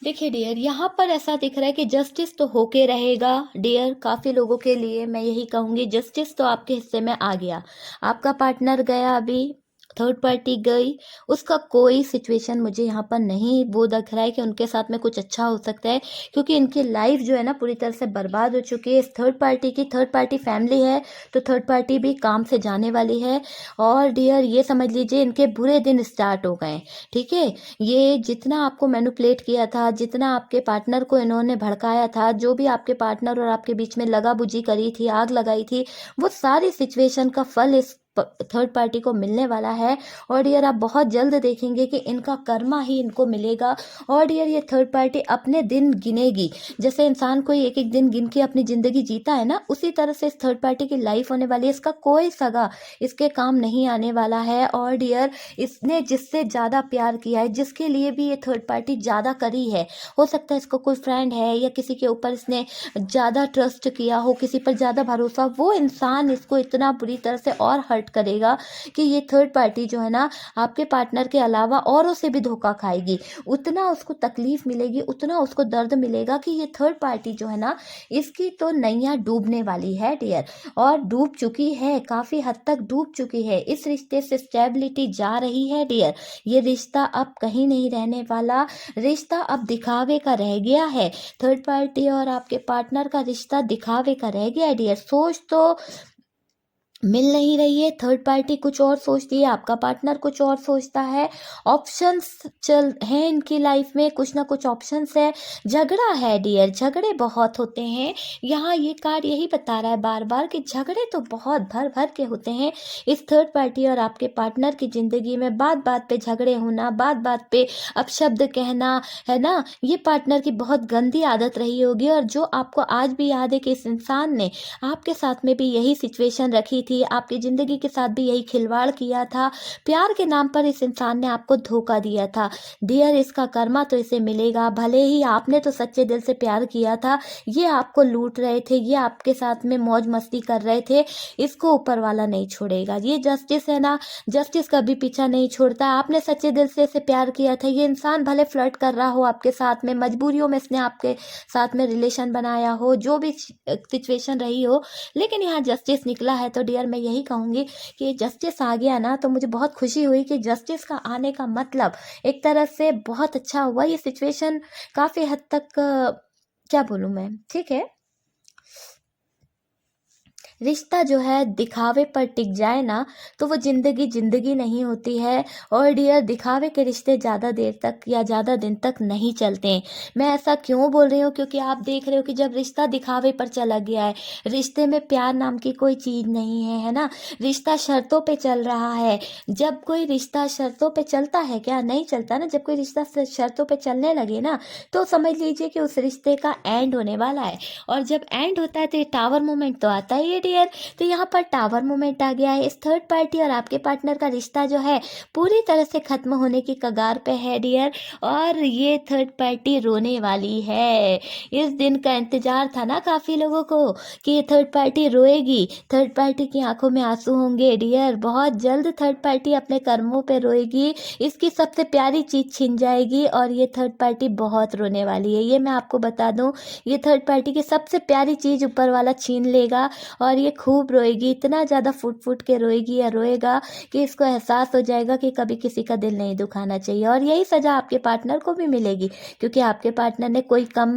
देखिए डियर, यहाँ पर ऐसा दिख रहा है कि जस्टिस तो होके रहेगा डियर। काफ़ी लोगों के लिए मैं यही कहूँगी, जस्टिस तो आपके हिस्से में आ गया। आपका पार्टनर गया, अभी थर्ड पार्टी गई, उसका कोई सिचुएशन मुझे यहाँ पर नहीं वो दिख रहा है कि उनके साथ में कुछ अच्छा हो सकता है, क्योंकि इनकी लाइफ जो है ना पूरी तरह से बर्बाद हो चुकी है। इस थर्ड पार्टी की, थर्ड पार्टी फैमिली है, तो थर्ड पार्टी भी काम से जाने वाली है। और डियर ये समझ लीजिए, इनके बुरे दिन स्टार्ट हो गए। ठीक है, ये जितना आपको मैनिपुलेट किया था, जितना आपके पार्टनर को इन्होंने भड़काया था, जो भी आपके पार्टनर और आपके बीच में लगा बुझी करी थी, आग लगाई थी, वो सारी सिचुएशन का फल इस थर्ड पार्टी को मिलने वाला है। और डियर आप बहुत जल्द देखेंगे कि इनका कर्मा ही इनको मिलेगा। और डियर ये थर्ड पार्टी अपने दिन गिनेगी, जैसे इंसान कोई एक एक दिन गिन के अपनी ज़िंदगी जीता है ना, उसी तरह से इस थर्ड पार्टी की लाइफ होने वाली है। इसका कोई सगा इसके काम नहीं आने वाला है। और डियर इसने जिससे ज़्यादा प्यार किया है, जिसके लिए भी ये थर्ड पार्टी ज़्यादा करी है, हो सकता है इसको कोई फ्रेंड है या किसी के ऊपर इसने ज़्यादा ट्रस्ट किया हो, किसी पर ज़्यादा भरोसा, वो इंसान इसको इतना बुरी तरह से और हर्ट करेगा कि ये थर्ड पार्टी जो है ना, आपके पार्टनर के अलावा औरों से भी धोखा खाएगी। उतना उसको तकलीफ मिलेगी, उतना उसको दर्द मिलेगा कि ये थर्ड पार्टी जो है ना, इसकी तो नैया डूबने वाली है डियर, और डूब चुकी है, काफ़ी हद तक डूब चुकी है। इस रिश्ते से स्टेबिलिटी जा रही है डियर। ये रिश्ता अब कहीं नहीं रहने वाला, रिश्ता अब दिखावे का रह गया है। थर्ड पार्टी और आपके पार्टनर का रिश्ता दिखावे का रह गया है डियर। सोच तो मिल नहीं रही है, थर्ड पार्टी कुछ और सोचती है, आपका पार्टनर कुछ और सोचता है। ऑप्शंस चल हैं इनकी लाइफ में, कुछ ना कुछ ऑप्शंस है। झगड़ा है डियर, झगड़े बहुत होते हैं। यहाँ ये कार्ड यही बता रहा है बार बार कि झगड़े तो बहुत भर भर के होते हैं इस थर्ड पार्टी और आपके पार्टनर की ज़िंदगी में। बात बात पे झगड़े होना, बात बात पे अपशब्द कहना, है ना, ये पार्टनर की बहुत गंदी आदत रही होगी। और जो आपको आज भी याद है कि इस इंसान ने आपके साथ में भी यही सिचुएशन रखी थी, आपकी ज़िंदगी के साथ भी यही खिलवाड़ किया था, प्यार के नाम पर इस इंसान ने आपको धोखा दिया था। डियर इसका कर्मा तो इसे मिलेगा, भले ही आपने तो सच्चे दिल से प्यार किया था, ये आपको लूट रहे थे, ये आपके साथ में मौज मस्ती कर रहे थे, इसको ऊपर वाला नहीं छोड़ेगा। ये जस्टिस है ना, जस्टिस कभी पीछा नहीं छोड़ता। आपने सच्चे दिल से इसे प्यार किया था, ये इंसान भले फ्लर्ट कर रहा हो आपके साथ में, मजबूरियों में इसने आपके साथ में रिलेशन बनाया हो, जो भी सिचुएशन रही हो, लेकिन यहाँ जस्टिस निकला है। तो डियर मैं यही कहूँगी कि जस्टिस आ गया ना, तो मुझे बहुत खुशी हुई कि जस्टिस का आने का मतलब एक तरह से बहुत अच्छा हुआ। ये सिचुएशन काफ़ी हद तक क्या बोलूँ मैं, ठीक है, रिश्ता जो है दिखावे पर टिक जाए ना, तो वो ज़िंदगी ज़िंदगी नहीं होती है। और डियर दिखावे के रिश्ते ज़्यादा देर तक या ज़्यादा दिन तक नहीं चलते हैं। मैं ऐसा क्यों बोल रही हूँ, क्योंकि आप देख रहे हो कि जब रिश्ता दिखावे पर चला गया है, रिश्ते में प्यार नाम की कोई चीज़ नहीं है, है ना, रिश्ता शर्तों पे चल रहा है। जब कोई रिश्ता शर्तों पे चलता है, क्या नहीं चलता ना, जब कोई रिश्ता शर्तों पे चलने लगे ना, तो समझ लीजिए कि उस रिश्ते का एंड होने वाला है। और जब एंड होता है तो ये टावर मोमेंट तो आता ही है डियर। तो यहाँ पर टावर मोमेंट आ गया है। इस थर्ड पार्टी और आपके पार्टनर का रिश्ता जो है पूरी तरह से खत्म होने की कगार पे है डियर। और ये थर्ड पार्टी रोने वाली है। इस दिन का इंतजार था ना काफ़ी लोगों को कि ये थर्ड पार्टी रोएगी, थर्ड पार्टी की आंखों में आंसू होंगे डियर। बहुत जल्द थर्ड पार्टी अपने कर्मों पे रोएगी, इसकी सबसे प्यारी चीज़ छिन जाएगी और ये थर्ड पार्टी बहुत रोने वाली है। ये मैं आपको बता दूं, ये थर्ड पार्टी की सबसे प्यारी चीज़ ऊपर वाला छीन लेगा। और और ये खूब रोएगी, इतना ज़्यादा फूट-फूट के रोएगी या रोएगा कि इसको एहसास हो जाएगा कि कभी किसी का दिल नहीं दुखाना चाहिए। और यही सज़ा आपके पार्टनर को भी मिलेगी, क्योंकि आपके पार्टनर ने कोई कम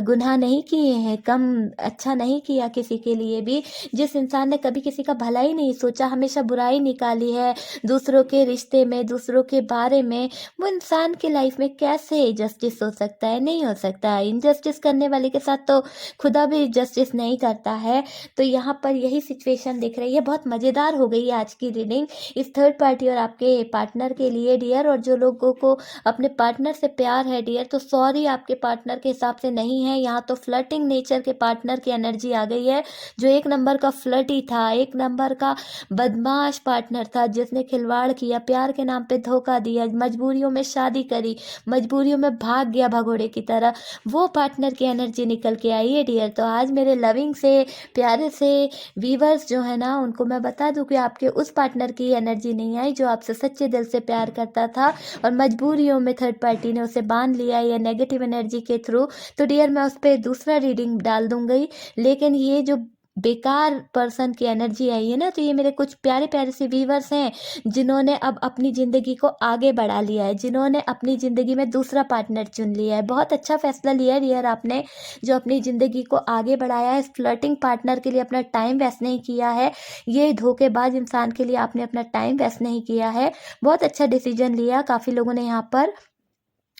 गुनाह नहीं किए हैं, कम अच्छा नहीं किया किसी के लिए भी। जिस इंसान ने कभी किसी का भला ही नहीं सोचा, हमेशा बुराई निकाली है दूसरों के रिश्ते में, दूसरों के बारे में, वो इंसान की लाइफ में कैसे जस्टिस हो सकता है? नहीं हो सकता है। इनजस्टिस करने वाले के साथ तो खुदा भी जस्टिस नहीं करता है। तो यहाँ पर यही सिचुएशन दिख रही है। बहुत मज़ेदार हो गई है आज की रीडिंग इस थर्ड पार्टी और आपके पार्टनर के लिए डियर। और जो लोगों को अपने पार्टनर से प्यार है डियर, तो सॉरी, आपके पार्टनर के हिसाब से नहीं है। यहाँ तो फ्लर्टिंग नेचर के पार्टनर की एनर्जी आ गई है, जो एक नंबर का फ्लर्टी था, एक नंबर का बदमाश पार्टनर था, जिसने खिलवाड़ किया, प्यार के नाम पे धोखा दिया, मजबूरियों में शादी करी, मजबूरियों में भाग गया भगोड़े की तरह। वो पार्टनर की एनर्जी निकल के आई है डियर। तो आज मेरे लविंग से, प्यारे से वीवर्स जो है ना, उनको मैं बता दूं कि आपके उस पार्टनर की एनर्जी नहीं आई जो आपसे सच्चे दिल से प्यार करता था, और मजबूरियों में थर्ड पार्टी ने उसे बांध लिया या नेगेटिव एनर्जी के थ्रू। तो डियर, मैं उस पर दूसरा रीडिंग डाल दूंगी, लेकिन ये जो बेकार पर्सन की एनर्जी आई है ना, तो ये मेरे कुछ प्यारे प्यारे से व्यूवर्स हैं जिन्होंने अब अपनी ज़िंदगी को आगे बढ़ा लिया है, जिन्होंने अपनी ज़िंदगी में दूसरा पार्टनर चुन लिया है। बहुत अच्छा फैसला लिया है डियर आपने, जो अपनी ज़िंदगी को आगे बढ़ाया है। इस फ्लर्टिंग पार्टनर के लिए अपना टाइम वेस्ट नहीं किया है, ये धोखेबाज इंसान के लिए आपने अपना टाइम वेस्ट नहीं किया है। बहुत अच्छा डिसीजन लिया। काफ़ी लोगों ने यहाँ पर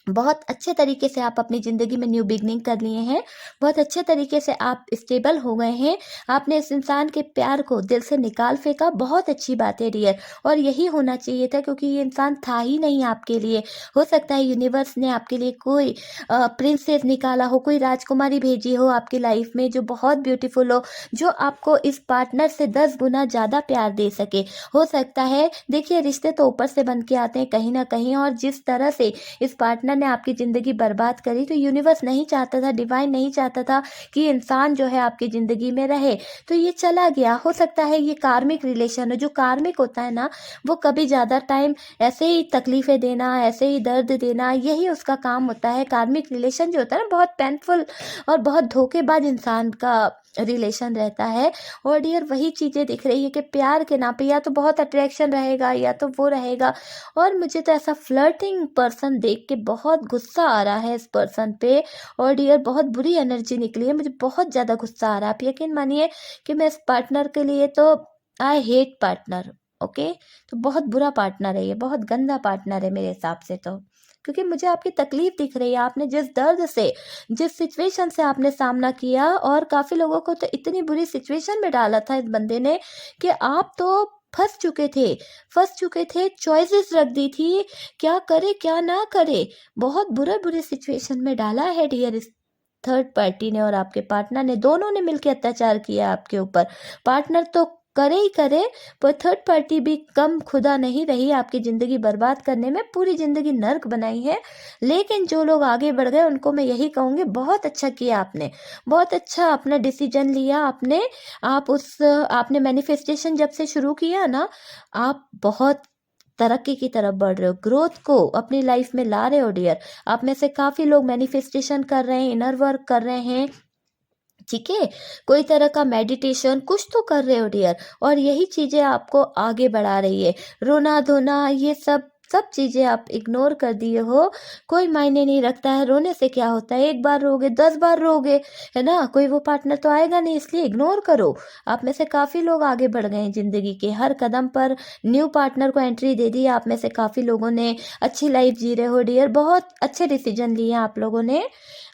बहुत अच्छे तरीके से आप अपनी ज़िंदगी में न्यू बिगनिंग कर लिए हैं, बहुत अच्छे तरीके से आप स्टेबल हो गए हैं। आपने इस इंसान के प्यार को दिल से निकाल फेंका, बहुत अच्छी बात है डियर। और यही होना चाहिए था, क्योंकि ये इंसान था ही नहीं आपके लिए। हो सकता है यूनिवर्स ने आपके लिए कोई प्रिंसेस निकाला हो, कोई राजकुमारी भेजी हो आपकी लाइफ में, जो बहुत ब्यूटीफुल हो, जो आपको इस पार्टनर से 10 गुना ज़्यादा प्यार दे सके। हो सकता है, देखिए रिश्ते तो ऊपर से बन के आते हैं कहीं ना कहीं, और जिस तरह से इस पार्टनर ने आपकी ज़िंदगी बर्बाद करी, तो यूनिवर्स नहीं चाहता था, डिवाइन नहीं चाहता था कि इंसान जो है आपकी ज़िंदगी में रहे, तो ये चला गया। हो सकता है ये कार्मिक रिलेशन है। जो कार्मिक होता है ना, वो कभी ज़्यादा टाइम ऐसे ही तकलीफ़ें देना, ऐसे ही दर्द देना, यही उसका काम होता है। कार्मिक रिलेशन जो होता है ना, बहुत पेनफुल और बहुत धोखेबाज इंसान का रिलेशन रहता है। और डियर, वही चीज़ें दिख रही है कि प्यार के नाम पे या तो बहुत अट्रैक्शन रहेगा या तो वो रहेगा। और मुझे तो ऐसा फ्लर्टिंग पर्सन देख के बहुत गुस्सा आ रहा है इस पर्सन पे। और डियर, बहुत बुरी एनर्जी निकली है, मुझे बहुत ज़्यादा गुस्सा आ रहा है। आप यकीन मानिए कि मैं इस पार्टनर के लिए तो आई हेट पार्टनर। ओके, तो बहुत बुरा पार्टनर है ये, बहुत गंदा पार्टनर है मेरे हिसाब से तो, क्योंकि मुझे आपकी तकलीफ दिख रही है। आपने जिस दर्द से, जिस सिचुएशन से आपने सामना किया, और काफ़ी लोगों को तो इतनी बुरी सिचुएशन में डाला था इस बंदे ने कि आप तो फंस चुके थे, चॉइसेस रख दी थी, क्या करे क्या ना करे। बहुत बुरे बुरे सिचुएशन में डाला है डियर इस थर्ड पार्टी ने, और आपके पार्टनर ने, दोनों ने मिलकर अत्याचार किया आपके ऊपर। पार्टनर तो करे ही करे, पर थर्ड पार्टी भी कम खुदा नहीं रही आपकी ज़िंदगी बर्बाद करने में, पूरी ज़िंदगी नर्क बनाई है। लेकिन जो लोग आगे बढ़ गए उनको मैं यही कहूँगी, बहुत अच्छा किया आपने, बहुत अच्छा अपना डिसीजन लिया आपने। आपने मैनिफेस्टेशन जब से शुरू किया ना, आप बहुत तरक्की की तरफ बढ़ रहे हो, ग्रोथ को अपनी लाइफ में ला रहे हो डियर। आप में से काफ़ी लोग मैनिफेस्टेशन कर रहे हैं, इनर वर्क कर रहे हैं, ठीक है, कोई तरह का मेडिटेशन कुछ तो कर रहे हो डियर, और यही चीज़ें आपको आगे बढ़ा रही है। रोना धोना ये सब सब चीज़ें आप इग्नोर कर दिए हो, कोई मायने नहीं रखता है। रोने से क्या होता है, एक बार रोगे 10 बार रोगे, है ना, कोई वो पार्टनर तो आएगा नहीं, इसलिए इग्नोर करो। आप में से काफ़ी लोग आगे बढ़ गए हैं ज़िंदगी के हर कदम पर, न्यू पार्टनर को एंट्री दे दी। आप में से काफ़ी लोगों ने अच्छी लाइफ जी रहे हो डियर, बहुत अच्छे डिसीजन लिए आप लोगों ने।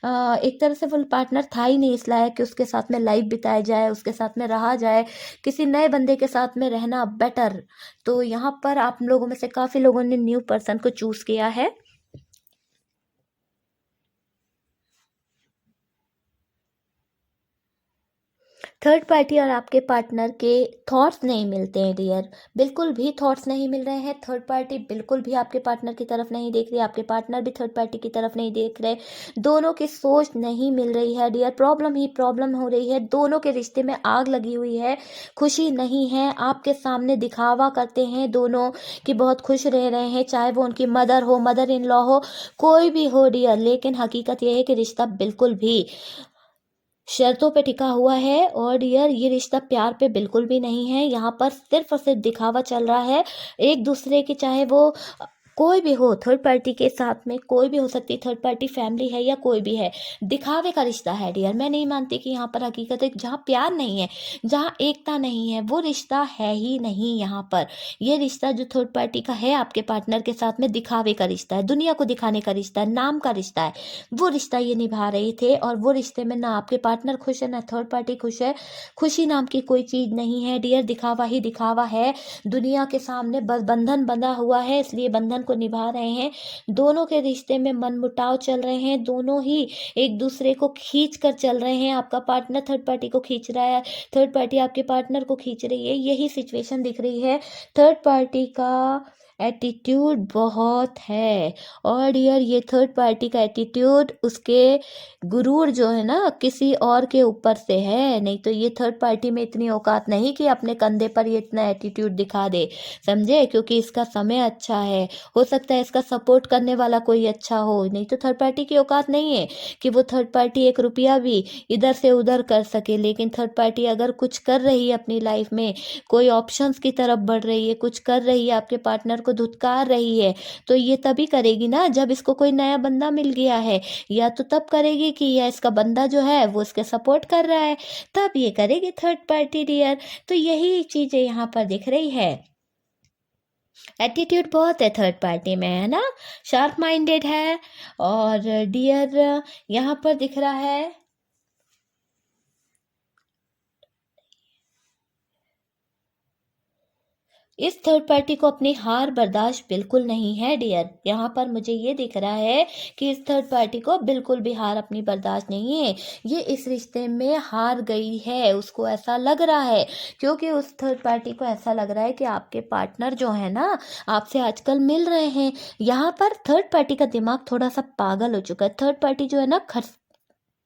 एक तरह से वो पार्टनर था ही नहीं इस लायक कि उसके साथ में लाइफ बिताया जाए, उसके साथ में रहा जाए, किसी नए बंदे के साथ में रहना बेटर। तो यहाँ पर आप लोगों में से काफ़ी लोगों ने न्यू पर्सन को चूज़ किया है। थर्ड पार्टी और आपके पार्टनर के थॉट्स नहीं मिलते हैं डियर, बिल्कुल भी थॉट्स नहीं मिल रहे हैं। थर्ड पार्टी बिल्कुल भी आपके पार्टनर की तरफ नहीं देख रही, आपके पार्टनर भी थर्ड पार्टी की तरफ नहीं देख रहे। दोनों की सोच नहीं मिल रही है डियर, प्रॉब्लम ही प्रॉब्लम हो रही है। दोनों के रिश्ते में आग लगी हुई है, खुशी नहीं है। आपके सामने दिखावा करते हैं दोनों कि बहुत खुश रह रहे हैं, चाहे वो उनकी मदर हो, मदर इन लॉ हो, कोई भी हो डियर, लेकिन हकीकत यह है कि रिश्ता बिल्कुल भी शर्तों पे टिका हुआ है। और डियर ये रिश्ता प्यार पे बिल्कुल भी नहीं है, यहाँ पर सिर्फ और सिर्फ दिखावा चल रहा है एक दूसरे के, चाहे वो कोई भी हो, थर्ड पार्टी के साथ में कोई भी हो सकती, थर्ड पार्टी फैमिली है या कोई भी है, दिखावे का रिश्ता है डियर। मैं नहीं मानती कि यहाँ पर हकीकत है, जहाँ प्यार नहीं है, जहाँ एकता नहीं है, वो रिश्ता है ही नहीं यहाँ पर। ये रिश्ता जो थर्ड पार्टी का है आपके पार्टनर के साथ में, दिखावे का रिश्ता है, दुनिया को दिखाने का रिश्ता है, नाम का रिश्ता है। वो रिश्ता ये निभा रहे थे और वो रिश्ते में ना आपके पार्टनर खुश है ना थर्ड पार्टी खुश है। खुशी नाम की कोई चीज़ नहीं है डियर, दिखावा ही दिखावा है। दुनिया के सामने बस बंधन बंधा हुआ है, इसलिए बंधन को निभा रहे हैं। दोनों के रिश्ते में मनमुटाव चल रहे हैं, दोनों ही एक दूसरे को खींच कर चल रहे हैं। आपका पार्टनर थर्ड पार्टी को खींच रहा है, थर्ड पार्टी आपके पार्टनर को खींच रही है, यही सिचुएशन दिख रही है। थर्ड पार्टी का एटीट्यूड बहुत है। और डियर ये थर्ड पार्टी का एटीट्यूड, उसके गुरूर जो है ना किसी और के ऊपर से है, नहीं तो ये थर्ड पार्टी में इतनी औकात नहीं कि अपने कंधे पर ये इतना एटीट्यूड दिखा दे, समझे? क्योंकि इसका समय अच्छा है, हो सकता है इसका सपोर्ट करने वाला कोई अच्छा हो, नहीं तो थर्ड पार्टी की औकात नहीं है कि वो थर्ड पार्टी एक रुपया भी इधर से उधर कर सके। लेकिन थर्ड पार्टी अगर कुछ कर रही है अपनी लाइफ में, कोई ऑप्शंस की तरफ बढ़ रही है, कुछ कर रही है, आपके पार्टनर को धुतकार रही है, तो ये तभी करेगी ना जब इसको कोई नया बंदा मिल गया है, या तो तब करेगी कि या इसका बंदा जो है वो इसके सपोर्ट कर रहा है, तब ये करेगी थर्ड पार्टी डियर। तो यही चीजें यहाँ पर दिख रही है। एटीट्यूड बहुत है थर्ड पार्टी में, है ना, शार्प माइंडेड है। और डियर यहाँ पर दिख रहा है इस थर्ड पार्टी को अपनी हार बर्दाश्त बिल्कुल नहीं है डियर। यहाँ पर मुझे ये दिख रहा है कि इस थर्ड पार्टी को बिल्कुल भी हार अपनी बर्दाश्त नहीं है। ये इस रिश्ते में हार गई है, उसको ऐसा लग रहा है, क्योंकि उस थर्ड पार्टी को ऐसा लग रहा है कि आपके पार्टनर जो है ना आपसे आजकल मिल रहे हैं। यहाँ पर थर्ड पार्टी का दिमाग थोड़ा सा पागल हो चुका है। थर्ड पार्टी जो है ना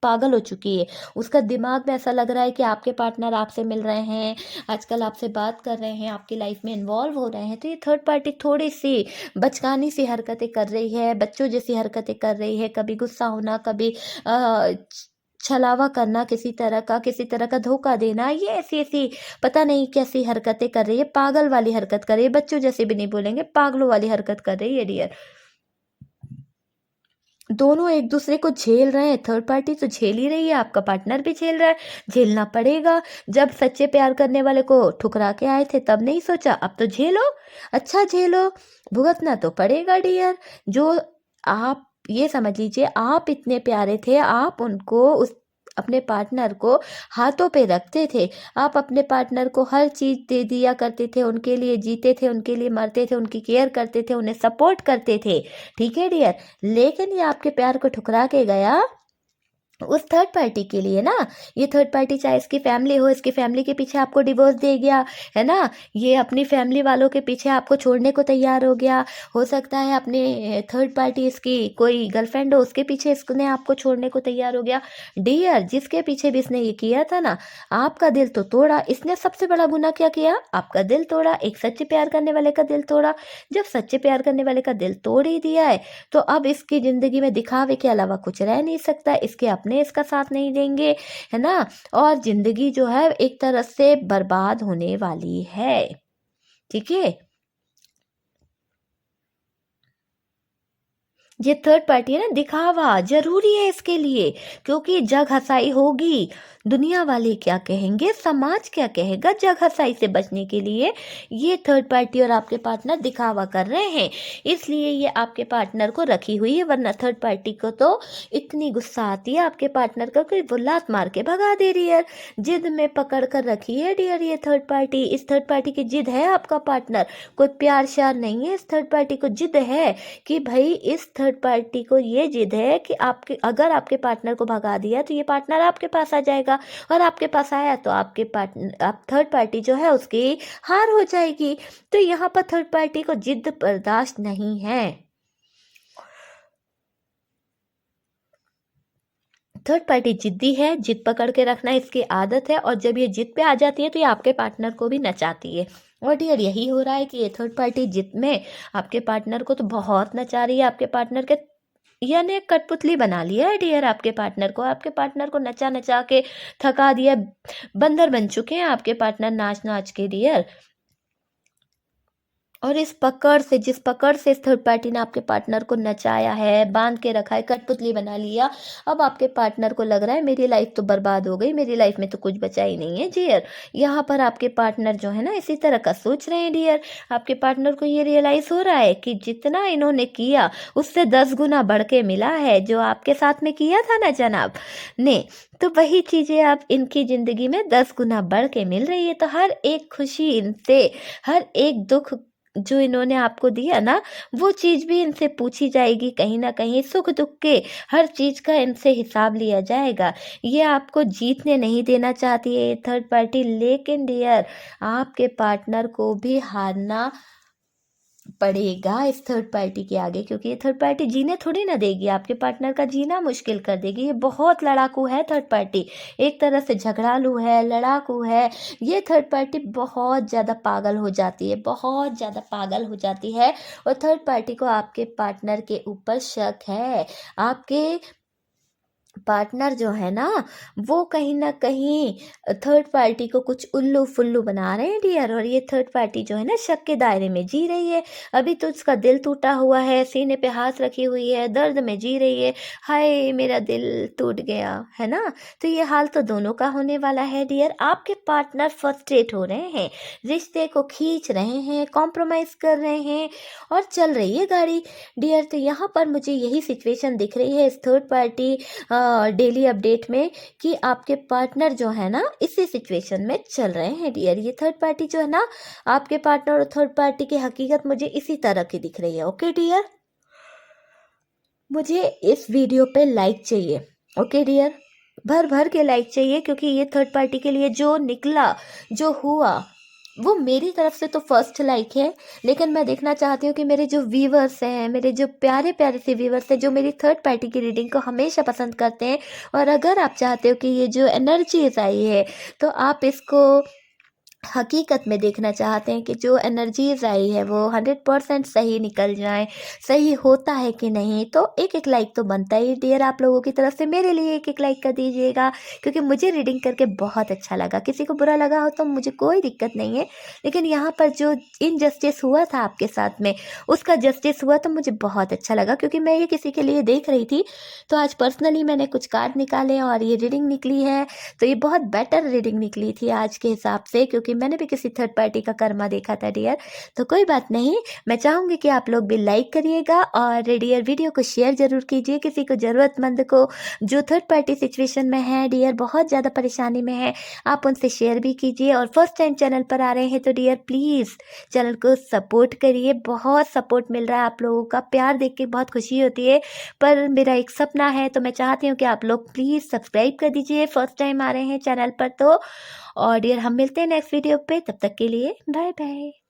पागल हो चुकी है, उसका दिमाग में ऐसा लग रहा है कि आपके पार्टनर आपसे मिल रहे हैं, आजकल आपसे बात कर रहे हैं, आपकी लाइफ में इन्वॉल्व हो रहे हैं, तो ये थर्ड पार्टी थोड़ी सी बचकानी सी हरकतें कर रही है, बच्चों जैसी हरकतें कर रही है, कभी गुस्सा होना, कभी छलावा करना, किसी तरह का धोखा देना, ये ऐसी ऐसी पता नहीं कैसी हरकतें कर रही है, पागल वाली हरकत कर रही है, बच्चों जैसे भी नहीं बोलेंगे, पागलों वाली हरकत कर रही है डियर। दोनों एक दूसरे को झेल रहे हैं, थर्ड पार्टी तो झेल ही रही है, आपका पार्टनर भी झेल रहा है, झेलना पड़ेगा। जब सच्चे प्यार करने वाले को ठुकरा के आए थे तब नहीं सोचा, अब तो झेलो, अच्छा झेलो, भुगतना तो पड़ेगा डियर। जो आप ये समझ लीजिए, आप इतने प्यारे थे, आप उनको उस अपने पार्टनर को हाथों पे रखते थे, आप अपने पार्टनर को हर चीज़ दे दिया करते थे, उनके लिए जीते थे, उनके लिए मरते थे, उनकी केयर करते थे, उन्हें सपोर्ट करते थे, ठीक है डियर। लेकिन ये आपके प्यार को ठुकरा के गया उस थर्ड पार्टी के लिए ना। ये थर्ड पार्टी चाहे इसकी फैमिली हो, इसकी फैमिली के पीछे आपको डिवोर्स दे गया है ना, ये अपनी फैमिली वालों के पीछे आपको छोड़ने को तैयार हो गया, हो सकता है अपने थर्ड पार्टी इसकी कोई गर्लफ्रेंड हो, उसके पीछे इसने आपको छोड़ने को तैयार हो गया। डियर जिसके पीछे भी इसने ये किया था ना, आपका दिल तो तोड़ा इसने। सबसे बड़ा गुनाह क्या किया, आपका दिल तोड़ा, एक सच्चे प्यार करने वाले का दिल तोड़ा। जब सच्चे प्यार करने वाले का दिल तोड़ ही दिया है तो अब इसकी जिंदगी में दिखावे के अलावा कुछ रह नहीं सकता, इसके अपने इसका साथ नहीं देंगे, है ना, और जिंदगी जो है एक तरह से बर्बाद होने वाली है, ठीक है। ये थर्ड पार्टी है ना, दिखावा जरूरी है इसके लिए, क्योंकि जग हंसाई होगी, दुनिया वाले क्या कहेंगे, समाज क्या कहेगा, जग हंसाई से बचने के लिए ये थर्ड पार्टी और आपके पार्टनर दिखावा कर रहे हैं, इसलिए ये आपके पार्टनर को रखी हुई है। वरना थर्ड पार्टी को तो इतनी गुस्सा आती है आपके पार्टनर को कि वो लात मार के भगा दे रही है, जिद में पकड़ कर रखी है डियर ये थर्ड पार्टी। इस थर्ड पार्टी की जिद है आपका पार्टनर, कोई प्यार श्यार नहीं है, इस थर्ड पार्टी को जिद है कि भाई, इस थर्ड पार्टी को ये जिद है कि आपके अगर आपके पार्टनर को भगा दिया तो ये पार्टनर आपके पास आ जाएगा, और आपके पास आया तो आपके पार्टनर आप थर्ड पार्टी जो है उसकी हार हो जाएगी। तो यहाँ पर थर्ड पार्टी को जिद बर्दाश्त नहीं है, थर्ड पार्टी जिद्दी है, जिद पकड़ के रखना इसकी आदत है, और जब ये जिद पे आ जाती है तो ये आपके पार्टनर को भी नचाती है। और डियर यही हो रहा है कि ये थर्ड पार्टी जिद में आपके पार्टनर को तो बहुत नचा रही है, आपके पार्टनर के यानी कठपुतली बना लिया है डियर आपके पार्टनर को। आपके पार्टनर को नचा नचा के थका दिया, बंदर बन चुके हैं आपके पार्टनर नाच नाच के डियर। और इस पकड़ से, जिस पकड़ से इस थर्ड पार्टी ने आपके पार्टनर को नचाया है, बांध के रखा है, कठपुतली बना लिया, अब आपके पार्टनर को लग रहा है मेरी लाइफ तो बर्बाद हो गई, मेरी लाइफ में तो कुछ बचा ही नहीं है डियर। यहाँ पर आपके पार्टनर जो है ना इसी तरह का सोच रहे हैं डियर। आपके पार्टनर को ये रियलाइज हो रहा है कि जितना इन्होंने किया उससे 10 गुना बढ़ के मिला है, जो आपके साथ में किया था ना जनाब ने, तो वही चीज़ें अब इनकी ज़िंदगी में 10 गुना बढ़ के मिल रही है। तो हर एक खुशी इनसे, हर एक दुख जो इन्होंने आपको दिया ना, वो चीज़ भी इनसे पूछी जाएगी, कहीं ना कहीं सुख दुख के हर चीज़ का इनसे हिसाब लिया जाएगा। ये आपको जीतने नहीं देना चाहती है थर्ड पार्टी, लेकिन डियर आपके पार्टनर को भी हारना पड़ेगा इस थर्ड पार्टी के आगे, क्योंकि ये थर्ड पार्टी जीने थोड़ी ना देगी, आपके पार्टनर का जीना मुश्किल कर देगी। ये बहुत लड़ाकू है थर्ड पार्टी, एक तरह से झगड़ालू है, लड़ाकू है। ये थर्ड पार्टी बहुत ज़्यादा पागल हो जाती है, बहुत ज़्यादा पागल हो जाती है। और थर्ड पार्टी को आपके पार्टनर के ऊपर शक है। आपके पार्टनर जो है ना वो कहीं ना कहीं थर्ड पार्टी को कुछ उल्लू फुल्लू बना रहे हैं डियर। और ये थर्ड पार्टी जो है ना शक के दायरे में जी रही है। अभी तो उसका दिल टूटा हुआ है, सीने पे हाथ रखी हुई है, दर्द में जी रही है, हाय मेरा दिल टूट गया, है ना। तो ये हाल तो दोनों का होने वाला है डियर। आपके पार्टनर फ्रस्ट्रेट हो रहे हैं, रिश्ते को खींच रहे हैं, कॉम्प्रोमाइज़ कर रहे हैं और चल रही है गाड़ी डियर। तो यहाँ पर मुझे यही सिचुएशन दिख रही है इस थर्ड पार्टी डेली अपडेट में, कि आपके पार्टनर जो है ना इसी सिचुएशन में चल रहे हैं डियर। ये थर्ड पार्टी जो है ना, आपके पार्टनर और थर्ड पार्टी की हकीकत मुझे इसी तरह की दिख रही है। ओके डियर, मुझे इस वीडियो पे लाइक चाहिए। ओके डियर, भर भर के लाइक चाहिए, क्योंकि ये थर्ड पार्टी के लिए जो निकला, जो हुआ, वो मेरी तरफ से तो फर्स्ट लाइक है। लेकिन मैं देखना चाहती हूँ कि मेरे जो व्यूवर्स हैं, मेरे जो प्यारे प्यारे से व्यूवर्स हैं, जो मेरी थर्ड पार्टी की रीडिंग को हमेशा पसंद करते हैं, और अगर आप चाहते हो कि ये जो एनर्जीज आई है तो आप इसको हकीकत में देखना चाहते हैं कि जो एनर्जीज आई है वो 100% सही निकल जाए, सही होता है कि नहीं, तो एक एक लाइक तो बनता ही डियर आप लोगों की तरफ से। मेरे लिए एक एक लाइक कर दीजिएगा, क्योंकि मुझे रीडिंग करके बहुत अच्छा लगा। किसी को बुरा लगा हो तो मुझे कोई दिक्कत नहीं है, लेकिन यहाँ पर जो इनजस्टिस हुआ था आपके साथ में, उसका जस्टिस हुआ तो मुझे बहुत अच्छा लगा, क्योंकि मैं ये किसी के लिए देख रही थी। तो आज पर्सनली मैंने कुछ कार्ड निकाले और ये रीडिंग निकली है। तो ये बहुत बेटर रीडिंग निकली थी आज के हिसाब से, क्योंकि मैंने भी किसी थर्ड पार्टी का कर्मा देखा था डियर। तो कोई बात नहीं, मैं चाहूँगी कि आप लोग भी लाइक करिएगा और डियर वीडियो को शेयर ज़रूर कीजिए किसी को, ज़रूरतमंद को जो थर्ड पार्टी सिचुएशन में है डियर, बहुत ज़्यादा परेशानी में है, आप उनसे शेयर भी कीजिए। और फर्स्ट टाइम चैनल पर आ रहे हैं तो डियर प्लीज़ चैनल को सपोर्ट करिए। बहुत सपोर्ट मिल रहा है आप लोगों का, प्यार देख के बहुत खुशी होती है। पर मेरा एक सपना है, तो मैं चाहती हूँ कि आप लोग प्लीज़ सब्सक्राइब कर दीजिए फर्स्ट टाइम आ रहे हैं चैनल पर तो। और डियर हम मिलते हैं नेक्स्ट वीडियो पे, तब तक के लिए बाय बाय।